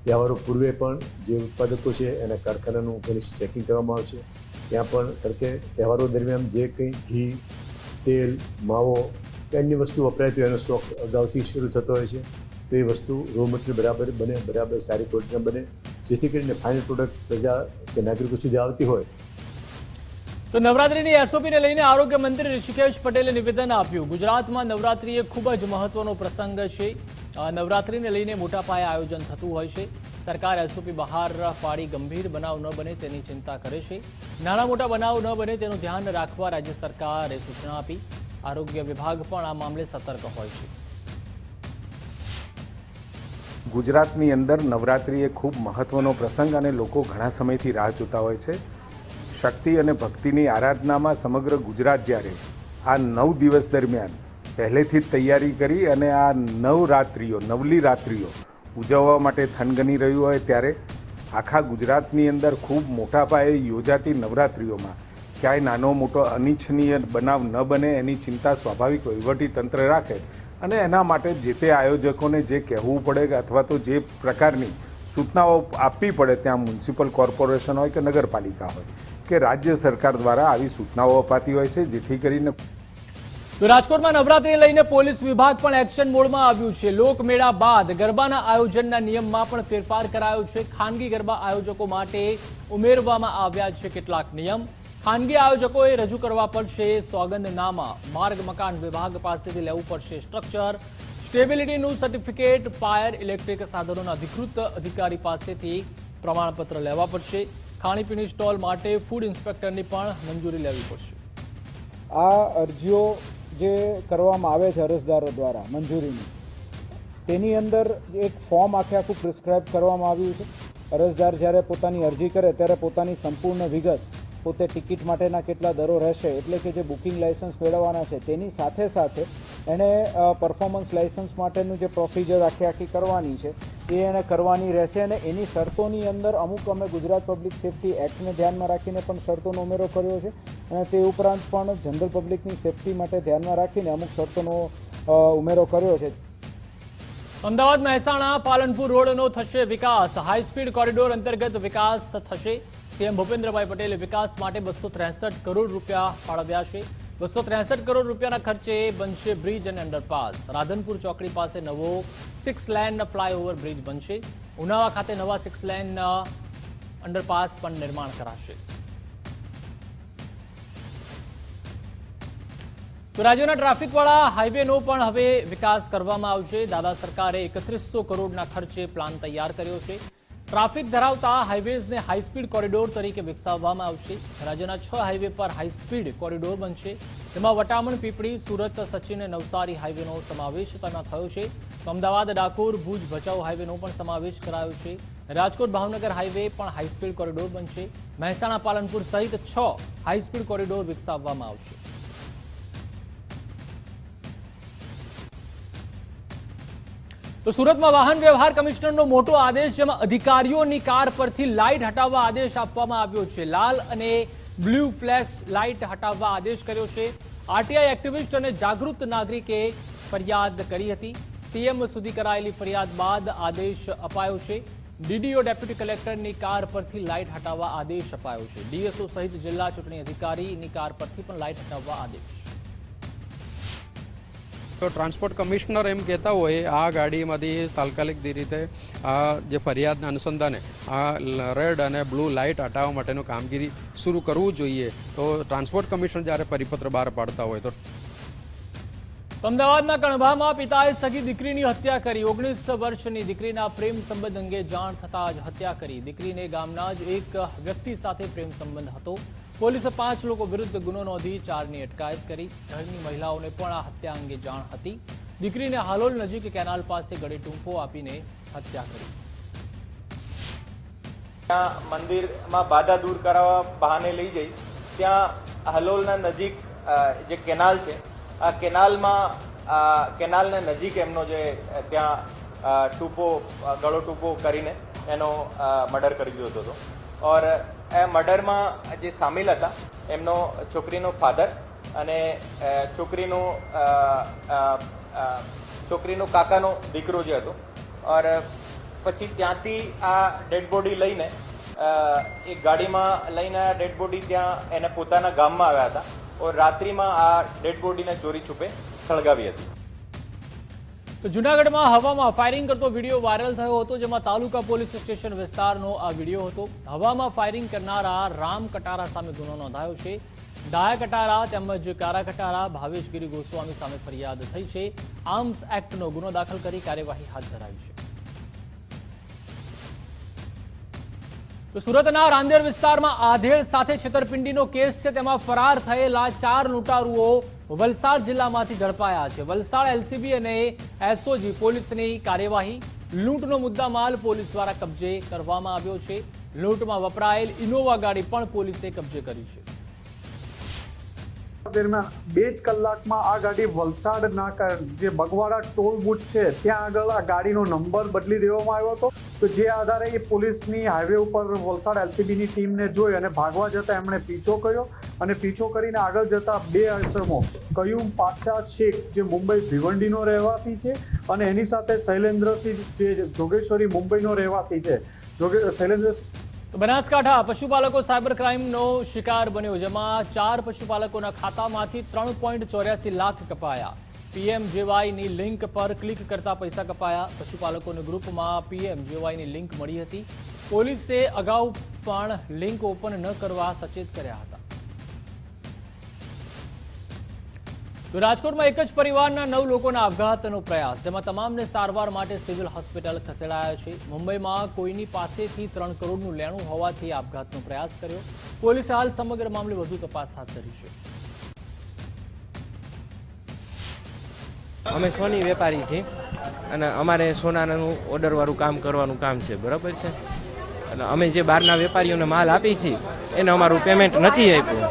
તહેવારો પૂર્વે પણ જે ઉત્પાદકો છે એના કારખાનાનું ઘણી ચેકિંગ કરવામાં આવશે. ત્યાં પણ કારણ કે તહેવારો દરમિયાન જે કંઈ ઘી, તેલ, માવો કે અન્ય વસ્તુ વપરાય તો એનો સ્ટોક અગાઉથી શરૂ થતો હોય છે. તો એ વસ્તુ રો મટીરિયલ બરાબર બને, બરાબર સારી ક્વોલિટીના બને, જેથી કરીને ફાઇનલ પ્રોડક્ટ પ્રજા કે નાગરિકો સુધી આવતી હોય. તો નવરાત્રીની એસઓપીને લઈને આરોગ્ય મંત્રી ઋષિકેશ પટેલે નિવેદન આપ્યું. ગુજરાતમાં નવરાત્રી એ ખૂબ જ મહત્વનો પ્રસંગ છે. નવરાત્રીને લઈને મોટા પાયે આયોજન થતું હોય છે. સરકાર એસઓપી બહાર પાડી ગંભીર બનાવ ન બને તેની ચિંતા કરે છે. નાના મોટા બનાવ ન બને તેનું ધ્યાન રાખવા રાજ્ય સરકારે સૂચના આપી. આરોગ્ય વિભાગ પણ આ મામલે સતર્ક હોય છે. ગુજરાતની અંદર નવરાત્રિ એ ખૂબ મહત્વનો પ્રસંગ અને લોકો ઘણા સમયથી રાહ જોતા હોય છે. શક્તિ અને ભક્તિની આરાધનામાં સમગ્ર ગુજરાત જ્યારે આ 9 દિવસ દરમિયાન પહેલેથી જ તૈયારી કરી અને આ નવલી રાત્રિઓ ઉજવવા માટે થનગની રહ્યું હોય, ત્યારે આખા ગુજરાતની અંદર ખૂબ મોટા પાયે યોજાતી નવરાત્રિઓમાં ક્યાંય નાનો મોટો અનિચ્છનીય બનાવ ન બને એની ચિંતા સ્વાભાવિક વહીવટીતંત્ર રાખે અને એના માટે જે તે આયોજકોને જે કહેવું પડે અથવા તો જે પ્રકારની સૂચનાઓ આપવી પડે, ત્યાં મ્યુનિસિપલ કોર્પોરેશન હોય કે નગરપાલિકા હોય કે રાજ્ય સરકાર દ્વારા આવી સૂચનાઓ અપાતી હોય છે, જેથી કરીને. તો રાજકોટમાં નવરાત્રી લઈને પોલીસ વિભાગ પણ એક્શન મોડમાં આવ્યું છે. લોકમેળા બાદ ગરબાના આયોજનના નિયમમાં પણ ફેરફાર કરાયો છે. ખાનગી ગરબા આયોજકો માટે ઉમેરવામાં આવ્યા છે કેટલાક નિયમ. ખાનગી આયોજકોએ રજૂ કરવા પડશે સોગંદનામા. માર્ગ મકાન વિભાગ પાસેથી લેવું પડશે સ્ટ્રક્ચર, સ્ટેબિલિટીનું સર્ટિફિકેટ, ફાયર ઇલેક્ટ્રિક સાધનોના અધિકૃત અધિકારી પાસેથી પ્રમાણપત્ર લેવા પડશે. ખાણીપીણી સ્ટોલ માટે ફૂડ ઇન્સ્પેક્ટરની પણ મંજૂરી લેવી પડશે. આ અરજીઓ જે કરવામાં આવે છે અરજદારો દ્વારા મંજૂરીની, તેની અંદર એક ફોર્મ આખું પ્રિસ્ક્રાઇબ કરવામાં આવ્યું છે. અરજદાર જ્યારે પોતાની અરજી કરે ત્યારે પોતાની સંપૂર્ણ વિગત, પોતે ટિકિટ માટેના કેટલા દરો રહેશે, એટલે કે જે બુકિંગ લાયસન્સ મેળવવાના છે તેની સાથે સાથે એણે પરફોર્મન્સ લાયસન્સ માટેનું જે પ્રોસિજર આખી કરવાની છે એ એણે કરવાની રહેશે. અને એની શરતોની અંદર અમુક અમે ગુજરાત પબ્લિક સેફ્ટી એક્ટને ધ્યાનમાં રાખીને પણ શરતોનો ઉમેરો કર્યો છે અને તે ઉપરાંત પણ જનરલ પબ્લિકની સેફ્ટી માટે ધ્યાનમાં રાખીને અમુક શરતોનો ઉમેરો કર્યો છે. અમદાવાદ મહેસાણા પાલનપુર રોડનો થશે વિકાસ. હાઈસ્પીડ કોરિડોર અંતર્ગત વિકાસ થશે. સીએમ ભૂપેન્દ્રભાઈ પટેલે વિકાસ માટે 263 કરોડ રૂપિયા ફાળવ્યા છે. 263 કરોડ રૂપિયાના ખર્ચે બનશે બ્રિજ અને અંડરપાસ. રાધનપુર ચોકડી પાસે નવો 6 લેન ફ્લાયઓવર બ્રિજ બનશે. ઉનાવા ખાતે નવા 6 લેન અંડરપાસ પણ નિર્માણ કરાશે. તો રાજ્યના ટ્રાફિકવાળા હાઈવેનો પણ હવે વિકાસ કરવામાં આવશે. દાદા સરકારે 3100 કરોડના ખર્ચે પ્લાન તૈયાર કર્યો છે. ટ્રાફિક ધરાવતા હાઈવેઝને હાઈસ્પીડ કોરિડોર તરીકે વિકસાવવામાં આવશે. રાજ્યના 6 હાઈવે પર હાઈસ્પીડ કોરિડોર બનશે. તેમાં વટામણ પીપળી, સુરત, સચિન, નવસારી હાઈવેનો સમાવેશ તેમાં થયો છે. તો અમદાવાદ, ડાકોર, ભુજ, ભચાઉ હાઈવેનો પણ સમાવેશ કરાયો છે. રાજકોટ ભાવનગર હાઈવે પણ હાઈસ્પીડ કોરિડોર બનશે. મહેસાણા, પાલનપુર સહિત 6 હાઈસ્પીડ કોરિડોર વિકસાવવામાં આવશે. તો સુરતમાં વાહન વ્યવહાર કમિશનરનો મોટો આદેશ, જેમાં અધિકારીઓની કાર પરથી લાઇટ હટાવવા આદેશ આપવામાં આવ્યો છે. લાલ અને બ્લુ ફ્લેશ લાઇટ હટાવવા આદેશ કર્યો છે. આરટીઆઈ એક્ટિવિસ્ટ અને જાગૃત નાગરિકે ફરિયાદ કરી હતી. સીએમ સુધી કરાયેલી ફરિયાદ બાદ આદેશ અપાયો છે. ડીડીઓ ડેપ્યુટી કલેક્ટરની કાર પરથી લાઇટ હટાવવા આદેશ અપાયો છે. ડીએસઓ સહિત જિલ્લા ચૂંટણી અધિકારીની કાર પરથી પણ લાઇટ હટાવવા આદેશ. તો ટ્રાન્સપોર્ટ કમિશનર એમ કહેતા હોય આ ગાડીમાંથી તાત્કાલિક રીતે આ જે ફરિયાદના અનુસંધાને આ રેડ અને બ્લુ લાઇટ હટાવવા માટેનું કામગીરી શરૂ કરવું જોઈએ. તો ટ્રાન્સપોર્ટ કમિશનર જ્યારે પરિપત્ર બહાર પાડતા હોય તો અમદાવાદના કણભામાં પિતાએ સગી દીકરીની હત્યા કરી. 19 વર્ષની દીકરીના પ્રેમ સંબંધ અંગે જાણ થતાં જ હત્યા કરી. દીકરીને ગામના જ એક વ્યક્તિ સાથે પ્રેમ સંબંધ હતો. પોલીસે 5 લોકો વિરુદ્ધ ગુનો નોંધી 4ની અટકાયત કરી. ઘરની મહિલાઓને પણ આ હત્યા અંગે જાણ હતી. દીકરીને હાલોલ નજીક કેનાલ પાસે ગળે ટૂંપો આપીને હત્યા કરી. ત્યાં મંદિરમાં બાધા દૂર કરાવવા બહાને લઈ જઈ ત્યાં હાલોલના નજીક જે કેનાલ છે આ કેનાલને નજીક એમનો જે ત્યાં ગળો ટૂંપો કરીને એનો મર્ડર કરી દીધો હતો. ઓર એ મર્ડરમાં જે સામેલ હતા એમનો છોકરીનો ફાધર અને છોકરીનો કાકાનો દીકરો જે હતો. ઓર પછી ત્યાંથી આ ડેડ બોડી લઈને એક ગાડીમાં લઈને આ ડેડ બોડી ત્યાં એને પોતાના ગામમાં આવ્યા હતા. ઓર રાત્રિમાં આ ડેડ બોડીને ચોરી છુપે સળગાવી હતી. તો જૂનાગઢમાં હવામાં ફાયરિંગ કરતો વિડીયો વાયરલ થયો હતો, જેમાં તાલુકા પોલીસ સ્ટેશન વિસ્તારનો આ વિડીયો હતો. હવામાં ફાયરિંગ કરનારા રામ કટારા સામે ગુનો નોંધાયો છે. ડાયા કટારા તેમજ કારા કટારા ભાવેશગીરી ગોસ્વામી સામે ફરિયાદ થઈ છે. આર્મ્સ એક્ટનો ગુનો દાખલ કરી કાર્યવાહી હાથ ધરાઈ છે. તો સુરતના રાંદેર વિસ્તારમાં આધેડ સાથે છેતરપિંડીનો કેસ છે. તેમાં ફરાર થયેલા 4 લૂંટારુઓ વલસાડ જિલ્લામાંથી ઝડપાયા છે. વલસાડ એલસીબી અને એસઓજી પોલીસની કાર્યવાહી. લૂંટનો મુદ્દામાલ પોલીસ દ્વારા કબજે કરવામાં આવ્યો છે. લૂંટમાં વપરાયેલ ઇનોવા ગાડી પણ પોલીસે કબજે કરી છે. દરમિયાન 2 જ કલાકમાં આ ગાડી વલસાડના જે બગવાડા ટોલ બુથ છે ત્યાં આગળ આ ગાડીનો નંબર બદલી દેવામાં આવ્યો હતો. તો જે આધારે એ પોલીસની હાઈવે ઉપર વલસાડ એલસીબીની ટીમને જોઈ અને ભાગવા જતા એમણે પીછો કર્યો અને પીછો કરીને આગળ જતા 2 અસમો કયુમ પાશા શેખ જે મુંબઈ ભિવંડીનો રહેવાસી છે અને એની સાથે શૈલેન્દ્રસિંહ જે જોગેશ્વરી મુંબઈનો રહેવાસી છે. શૈલેન્દ્ર બનાસકાંઠા પશુપાલકો સાયબર ક્રાઇમનો શિકાર બન્યો, જેમાં 4 પશુપાલકોના ખાતામાંથી 3.84 લાખ કપાયા. પીએમજેવાયની લિંક પર ક્લિક કરતા પૈસા કપાયા. પશુપાલકોને ગ્રુપમાં પીએમજેવાયની લિંક મળી હતી. પોલીસે અગાઉ પણ લિંક ઓપન ન કરવા સચેત કર્યા હતા. તો રાજકોટમાં એક જ પરિવારના 9 લોકોના આપઘાતનો પ્રયાસ, જેમાં તમામને સારવાર માટે સિવિલ હોસ્પિટલ ખસેડાયા છે. મુંબઈમાં કોઈની પાસેથી 3 કરોડનું લેણું હોવાથી આપઘાતનો પ્રયાસ કર્યો. પોલીસે હાલ સમગ્ર મામલે વધુ તપાસ હાથ ધરી છે. અમે સોની વેપારી છીએ અને અમારે સોનાનું ઓર્ડરવાળું કામ કરવાનું કામ છે, બરાબર છે. અને અમે જે બહારના વેપારીઓને માલ આપી છીએ એને અમારું પેમેન્ટ નથી આપ્યું.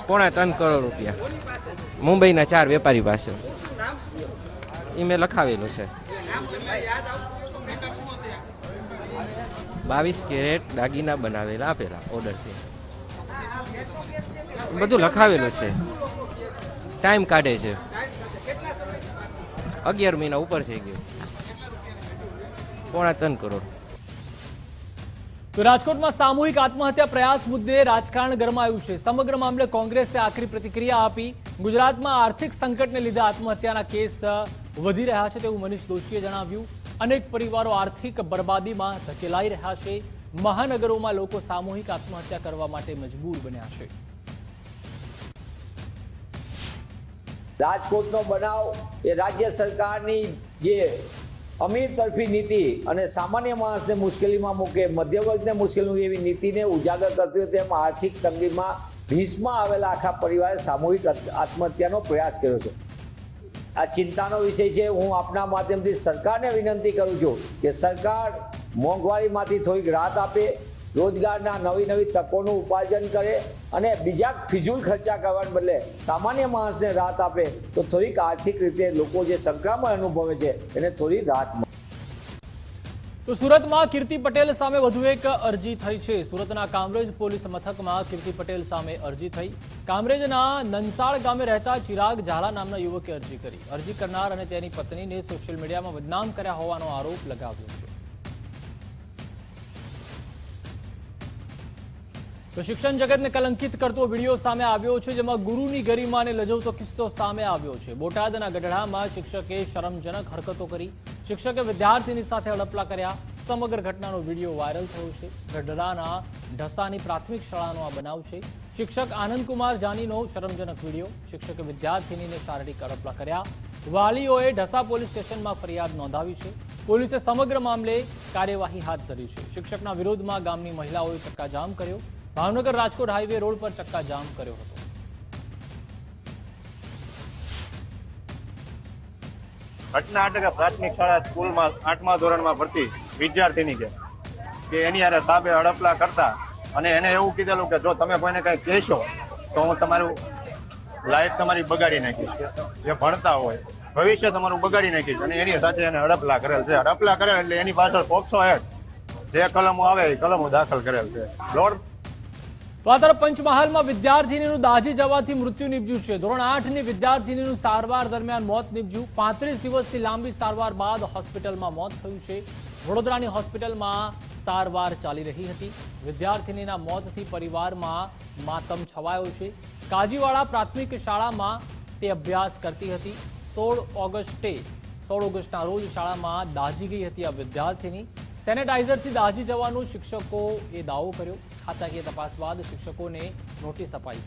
3.25 કરોડ રૂપિયા મુંબઈના 4 વેપારી પાસે એ મેં લખાવેલું છે. 22 કેરેટ દાગીના બનાવેલા આપેલા ઓર્ડરથી, બધું લખાવેલું છે. ટાઈમ કાઢે છે, 11 મહિના ઉપર થઈ ગયો. 3.25 કરોડ. તો રાજકોટમાં સામૂહિક આત્મહત્યા પ્રયાસ મુદ્દે રાજકારણ ગરમાયું છે. સમગ્ર મામલે કોંગ્રેસે આકરી પ્રતિક્રિયા આપી. ગુજરાતમાં આર્થિક સંકટને લીધે આત્મહત્યાના કેસ વધી રહ્યા છે તેવું મનીષ દોશીએ જણાવ્યું. અનેક પરિવારો આર્થિક બરબાદીમાં ધકેલાઈ રહ્યા છે. મહાનગરોમાં લોકો સામૂહિક આત્મહત્યા કરવા માટે મજબૂર બન્યા છે. રાજકોટનો બનાવ એ રાજ્ય સરકારની જે અમીર તરફી નીતિ અને સામાન્ય માણસને મુશ્કેલીમાં મૂકે, મધ્યવર્ગને મુશ્કેલી એવી નીતિને ઉજાગર કરતી હોય તેમ આર્થિક તંગીમાં ભીસમાં આવેલા આખા પરિવારે સામૂહિક આત્મહત્યાનો પ્રયાસ કર્યો છે. આ ચિંતાનો વિષય છે. હું આપના માધ્યમથી સરકારને વિનંતી કરું છું કે સરકાર મોંઘવારીમાંથી થોડીક રાહત આપે, રોજગારના નવી તકોનું ઉપાર્જન કરે અને બીજા ફિજૂલ ખર્ચા કરવાને બદલે સામાન્ય માણસને રાહત આપે તો થોડીક આર્થિક રીતે લોકો જે સંક્રમણ અનુભવે છે એને થોડી રાહત મળે. તો સુરતમાં કીર્તિ પટેલ સામે વધુ એક અરજી થઈ છે. સુરતના કામરેજ પોલીસ મથકમાં કીર્તિ પટેલ સામે અરજી થઈ. કામરેજના નનસાળ ગામે રહેતા ચિરાગ ઝાલા નામના યુવકે અરજી કરી. અરજી કરનાર અને તેની પત્નીને સોશિયલ મીડિયામાં બદનામ કર્યા હોવાનો આરોપ લગાવ્યો છે. તો શિક્ષણ જગતને કલંકિત કરતો વિડીયો સામે આવ્યો છે, જેમાં ગુરુની ગરિમાને લજવતો કિસ્સો સામે આવ્યો છે. બોટાદના ગઢડામાં શિક્ષકે શરમજનક હરકતો કરી. શિક્ષકે વિદ્યાર્થીની સાથે હડપલા કર્યા. સમગ્ર ઘટનાનો વિડીયો વાયરલ થયો છે. ગઢડાના ઢસાની પ્રાથમિક શાળાનો આ બનાવ છે. શિક્ષક આનંદકુમાર જાનીનો શરમજનક વિડીયો. શિક્ષકે વિદ્યાર્થીનીને શારીરિક હડપલા કર્યા. વાલીઓએ ઢસા પોલીસ સ્ટેશનમાં ફરિયાદ નોંધાવી છે. પોલીસે સમગ્ર મામલે કાર્યવાહી હાથ ધરી છે. શિક્ષકના વિરોધમાં ગામની મહિલાઓએ ચક્કાજામ કર્યો. ભાવનગર રાજકોટ હાઈવે રોડ પર ચક્કાજામ કર્યો હતો. ઘટના અટકે પ્રાથમિક શાળા સ્કૂલમાં 8મા ધોરણમાં ભરતી વિદ્યાર્થીની કે એની હારે સાહેબે હડપલા કરતા અને એને એવું કીધેલું કે જો તમે કોઈને કંઈ કહેશો તો હું તમારું લાઈફ તમારી બગાડી નાખીશ, જે ભણતા હોય ભવિષ્ય તમારું બગાડી નાખીશ. અને એની સાથે એને હડપલા કરેલ છે. હડપલા કરેલ એટલે એની પાછળ પોક્સો હેઠ જે કલમો આવે એ કલમો દાખલ કરેલ છે. તો આ તરફ પંચમહાલમાં વિદ્યાર્થીનીનું દાઝી જવાથી મૃત્યુ નિપજ્યું છે. ધોરણ 8ની વિદ્યાર્થીનીનું સારવાર દરમિયાન મોત નિપજ્યું. 35 દિવસથી લાંબી સારવાર બાદ હોસ્પિટલમાં મોત થયું છે. વડોદરાની હોસ્પિટલમાં સારવાર ચાલી રહી હતી. વિદ્યાર્થીનીના મોતથી પરિવારમાં માતમ છવાયો છે. કાજીવાડા પ્રાથમિક શાળામાં તે અભ્યાસ કરતી હતી. 16 ઓગસ્ટના રોજ શાળામાં દાઝી ગઈ હતી આ વિદ્યાર્થીની. સેનેટાઇઝરથી દાઝી જવાનો શિક્ષકોએ દાવો કર્યો. ખાતાકીય તપાસ બાદ શિક્ષકોને નોટિસ અપાઈ.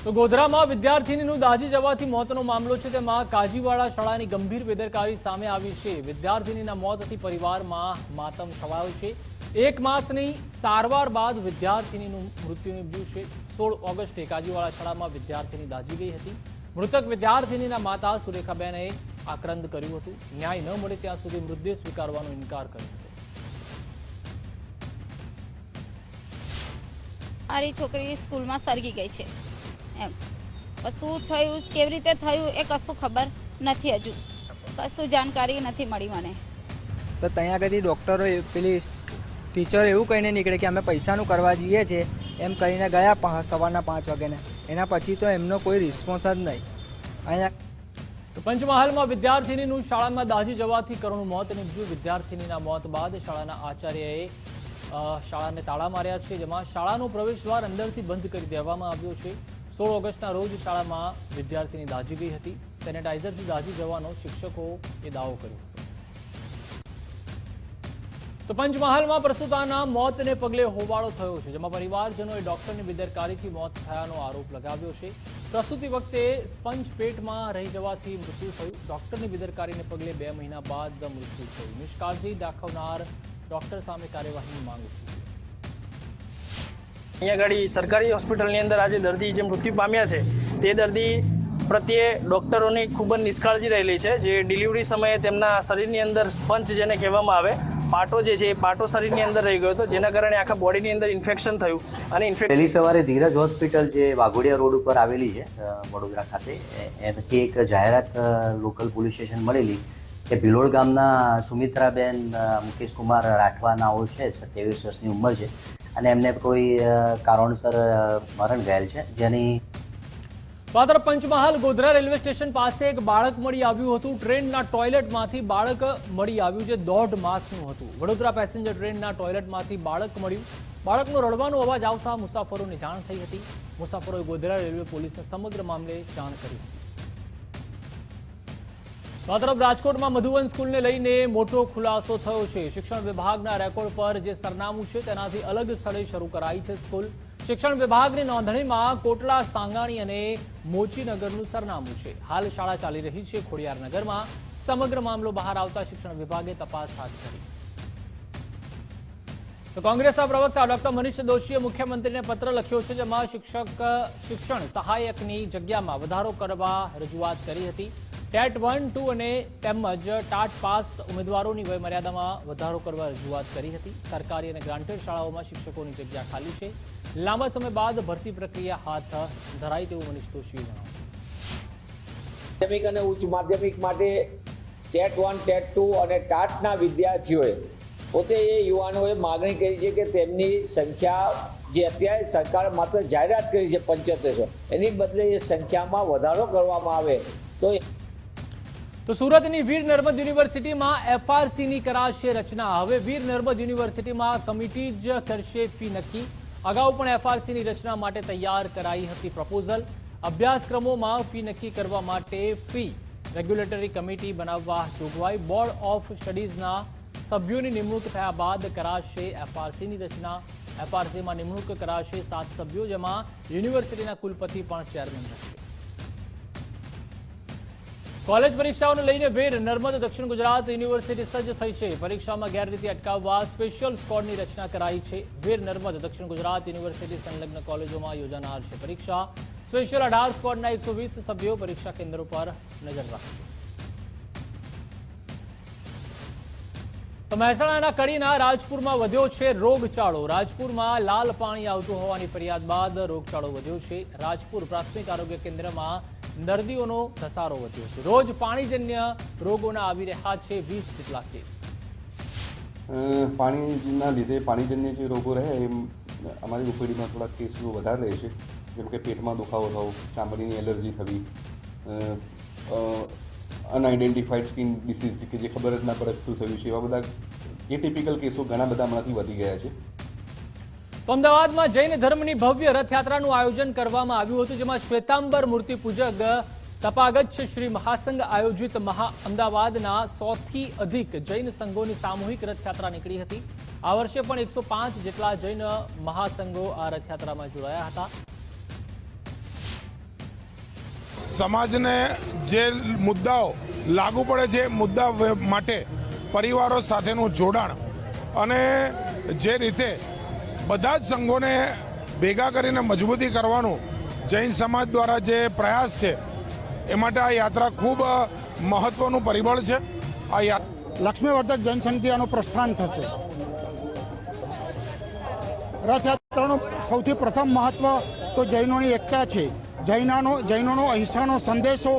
તો ગોધરામાં વિદ્યાર્થીનીનું દાઝી જવાથી મોતનો મામલો છે. તેમાં કાજીવાડા શાળાની ગંભીર બેદરકારી સામે આવી છે. વિદ્યાર્થીનીના મોતથી પરિવારમાં માતમ છવાયો છે. 1 માસની સારવાર બાદ વિદ્યાર્થીનીનું મૃત્યુ નિપજ્યું છે. 16 ઓગસ્ટે કાજીવાડા શાળામાં વિદ્યાર્થીની દાઝી ગઈ હતી. મૃતક વિદ્યાર્થીનીના માતા સુરેખાબેને આક્રંદ કર્યું હતું. ન્યાય ન મળે ત્યાં સુધી મૃતદેહ સ્વીકારવાનો ઇનકાર કર્યો હતો. મારી છોકરી સ્કૂલમાં સળગી ગઈ છે એમ. શું થયું, કેવી રીતે થયું એ કશું ખબર નથી. હજુ કશું જાણકારી નથી મળી મને. તો ત્યાં આગળ ડૉક્ટરો પેલી ટીચર એવું કહીને નીકળે કે અમે પૈસાનું કરવા જઈએ છીએ એમ કહીને ગયા સવારના 5 વાગ્યાને. એના પછી તો એમનો કોઈ રિસ્પોન્સ જ નહીં. અહીંયા તો પંચમહાલમાં વિદ્યાર્થીનીનું શાળામાં દાઝી જવાથી કરુણ મોત નિપજ્યું. વિદ્યાર્થીનીના મોત બાદ શાળાના આચાર્યએ શાળાને તાળા માર્યા છે, જેમાં શાળાનો પ્રવેશદ્વાર અંદરથી બંધ કરી દેવામાં આવ્યો છે. 16 ઓગસ્ટના રોજ શાળામાં વિદ્યાર્થીની દાઝી ગઈ હતી. સેનેટાઇઝરથી દાઝી જવાનો શિક્ષકોએ દાવો કર્યો હતો. તો પંચમહાલમાં પ્રસૂતાના મોતને પગલે હોબાળો થયો છે, જેમાં પરિવારજનોએ ડોક્ટરની બેદરકારીથી મોત થયાનો આરોપ લગાવ્યો છે. પ્રસૂતિ વખતે સ્પંજ પેટમાં રહી જવાથી મૃત્યુ થયું. ડોક્ટરની બેદરકારીને પગલે 2 મહિના બાદ મૃત્યુ થયું. નિષ્કાળજી દાખવનાર ડોક્ટર સામે કાર્યવાહીની માંગ ઉઠી છે. અહીંયા આગળ સરકારી હોસ્પિટલની અંદર આજે દર્દી જે મૃત્યુ પામ્યા છે તે દર્દી પ્રત્યે ડૉક્ટરોની ખૂબ જ નિષ્કાળજી રહેલી છે. જે ડિલિવરી સમયે તેમના શરીરની અંદર સ્પંજ જેને કહેવામાં આવે પાટો જે છે એ પાટો શરીરની અંદર રહી ગયો હતો, જેના કારણે આખા બોડીની અંદર ઇન્ફેક્શન થયું. અને પહેલી સવારે ધીરજ હોસ્પિટલ જે વાઘોડિયા રોડ ઉપર આવેલી છે વડોદરા ખાતે, એનાથી એક જાહેરાત લોકલ પોલીસ સ્ટેશન મળેલી કે ભિલોડ ગામના સુમિત્રાબેન મુકેશકુમાર રાઠવા નાઓ છે, 27 વર્ષની ઉંમર છે અને એમને કોઈ કારણસર મરણ ગયેલ છે. જેની પાત્ર પંચમહાલ ગોધરા રેલવે સ્ટેશન પાસે એક બાળક મળી આવ્યું હતું. ટ્રેનના ટોયલેટમાંથી બાળક મળી આવ્યું છે. 1.5 માસનું હતું. વડોદરા પેસેન્જર ટ્રેનના ટોયલેટમાંથી બાળક મળ્યું. બાળકનો રડવાનો અવાજ આવતા મુસાફરોને જાણ થઈ હતી. મુસાફરોએ ગોધરા રેલવે પોલીસને સમગ્ર મામલે જાણ કરી હતી. આ તરફ રાજકોટમાં મધુવન સ્કૂલને લઈને મોટો ખુલાસો થયો છે. શિક્ષણ વિભાગના રેકોર્ડ પર જે સરનામું છે તેનાથી અલગ સ્થળે શરૂ કરાઈ છે સ્કૂલ. શિક્ષણ વિભાગની નોંધણીમાં કોટલા, સાંગાણી અને મોચીનગરનું સરનામું છે. હાલ શાળા ચાલી રહી છે ખોડિયારનગરમાં. સમગ્ર મામલો બહાર આવતા શિક્ષણ વિભાગે તપાસ હાથ ધરી. તો કોંગ્રેસના પ્રવક્તા ડોક્ટર મનીષ દોશીએ મુખ્યમંત્રીને પત્ર લખ્યો છે, જેમાં શિક્ષણ સહાયકની જગ્યામાં વધારો કરવા રજૂઆત કરી હતી. ટેટ 1, 2 અને તેમજ ટાટ પાસ ઉમેદવારોની વયમર્યાદામાં વધારો કરવા રજૂઆત કરી હતી. સરકારી અને ગ્રાન્ટેડ શાળાઓમાં શિક્ષકોની જગ્યા ખાલી છે. લાંબા સમય બાદ ભરતી પ્રક્રિયા હાથ ધરાઈ તેવું મનીષ દોશીએ જણાવ્યું. માધ્યમિક અને ઉચ્ચ માધ્યમિક માટે ટેટ 1, ટેટ 2 અને ટાટના વિદ્યાર્થીઓએ પોતે એ યુવાનોએ માગણી કરી છે કે તેમની સંખ્યા જે અત્યારે સરકાર માત્ર જાહેરાત કરી છે 7500, એની બદલે એ સંખ્યામાં વધારો કરવામાં આવે તો સુરતની વીર નર્મદ યુનિવર્સિટીમાં FRCની કરાશે રચના. હવે વીર નર્મદ યુનિવર્સિટીમાં કમિટી જ કરશે ફી નક્કી. અગાઉ પણ FRCની રચના માટે તૈયાર કરાઈ હતી પ્રપોઝલ. અભ્યાસક્રમોમાં ફી નક્કી કરવા માટે ફી રેગ્યુલેટરી કમિટી બનાવવા જોગવાઈ. બોર્ડ ઓફ સ્ટડીઝના સભ્યોની નિમણૂક થયા બાદ કરાશે FRCની રચના. FRCમાં નિમણૂક કરાશે 7 સભ્યો, જેમાં યુનિવર્સિટીના કુલપતિ પણ ચેરમેન રહેશે. કોલેજ પરીક્ષાઓને લઈને વીર નર્મદ દક્ષિણ ગુજરાત યુનિવર્સિટી સજ્જ થઈ છે. પરીક્ષામાં ગેરરીતિ અટકાવવા સ્પેશિયલ સ્કોડની રચના કરાઈ છે. વીર નર્મદ દક્ષિણ ગુજરાત યુનિવર્સિટી સંલગ્ન કોલેજોમાં યોજાનાર છે પરીક્ષા. સ્પેશિયલ 18 સ્કોડના 120 સભ્યો પરીક્ષા કેન્દ્રો પર નજર રાખશે. તો મહેસાણાના કડીના રાજપુરમાં વધ્યો છે રોગચાળો. રાજપુરમાં લાલ પાણી આવતું હોવાની ફરિયાદ બાદ રોગચાળો વધ્યો છે. રાજપુર પ્રાથમિક આરોગ્ય કેન્દ્રમાં દર્દીઓનો ધસારો વધ્યો છે. રોજ પાણીજન્ય રોગોના આવી રહ્યા છે 20 જેટલા કેસ. પાણીના લીધે પાણીજન્ય જે રોગો રહે એમ અમારી ઓપીડીમાં થોડા કેસો વધારે રહે છે, જેમ કે પેટમાં દુખાવો થવો, ચામડીની એલર્જી થવી, અનઆઇડેન્ટિફાઈડ સ્કિન ડિસીઝ કે જે ખબર જ ના પડે શું થયું છે, એવા બધા એટિપિકલ કેસો ઘણા બધા હમણાંથી વધી ગયા છે. તો અમદાવાદમાં જૈન ધર્મની ભવ્ય રથયાત્રાનું આયોજન કરવામાં આવ્યું હતું, જેમાં શ્વેતાંબર મૂર્તિ પૂજક તપાગચ્છ શ્રી મહાસંઘ આયોજિત અમદાવાદના 100થી અધિક જૈન સંઘોની સામૂહિક રથયાત્રા નીકળી હતી. આ વર્ષે પણ 105 જેટલા જૈન મહાસંઘો આ રથયાત્રામાં જોડાયા હતા. સમાજને જે મુદ્દાઓ લાગુ પડે છે મુદ્દા માટે પરિવારો સાથેનું જોડાણ અને જે રીતે બધા જ સંઘોને ભેગા કરીને મજબૂતી કરવાનું જૈન સમાજ દ્વારા જે પ્રયાસ છે એ માટે આ યાત્રા ખૂબ મહત્વનું પરિબળ છે. આ લક્ષ્મીવર્ધક જૈન સંઘથી આનું પ્રસ્થાન થશે. રથયાત્રાનું સૌથી પ્રથમ મહત્વ તો જૈનોની એકતા છે. જૈનોનો અહિંસાનો સંદેશો.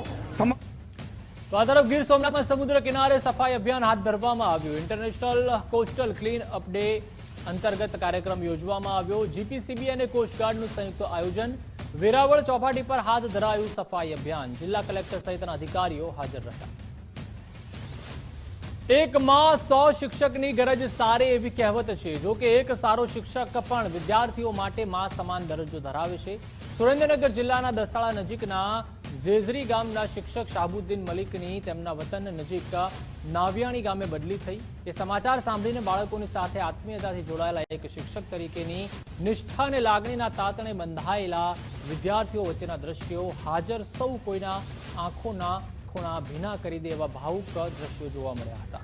તો આ તરફ ગીર સોમનાથમાં સમુદ્ર કિનારે સફાઈ અભિયાન હાથ ધરવામાં આવ્યું. International coastal clean up day અંતર્ગત કાર્યક્રમ યોજવામાં આવ્યો. જીપીસીબી અને કોસ્ટગાર્ડનું સંયુક્ત આયોજન. વેરાવળ ચોપાટી પર હાથ ધરાયું સફાઈ અભિયાન. જિલ્લા કલેક્ટર સહિતના અધિકારીઓ હાજર રહ્યા. એકમાં 100 શિક્ષકની ગરજ સારી એવી કહેવત છે. જો કે એક સારો શિક્ષક પણ વિદ્યાર્થીઓ માટે માં સમાન દરજ્જો ધરાવે છે. સુરેન્દ્રનગર જિલ્લાના દસાડા નજીકના જેઝરી ગામના શિક્ષક શાહબુદ્દીન મલિકની તેમના વતન નજીક નાવિયાણી ગામે બદલી થઈ. એ સમાચાર સાંભળીને બાળકોની સાથે આત્મીયતાથી જોડાયેલા એક શિક્ષક તરીકેની નિષ્ઠા અને લાગણીના તાતણે બંધાયેલા વિદ્યાર્થીઓ વચ્ચેના દ્રશ્યો હાજર સૌ કોઈના આંખોના ખૂણા ભીના કરી દે એવા ભાવુક દ્રશ્યો જોવા મળ્યા હતા.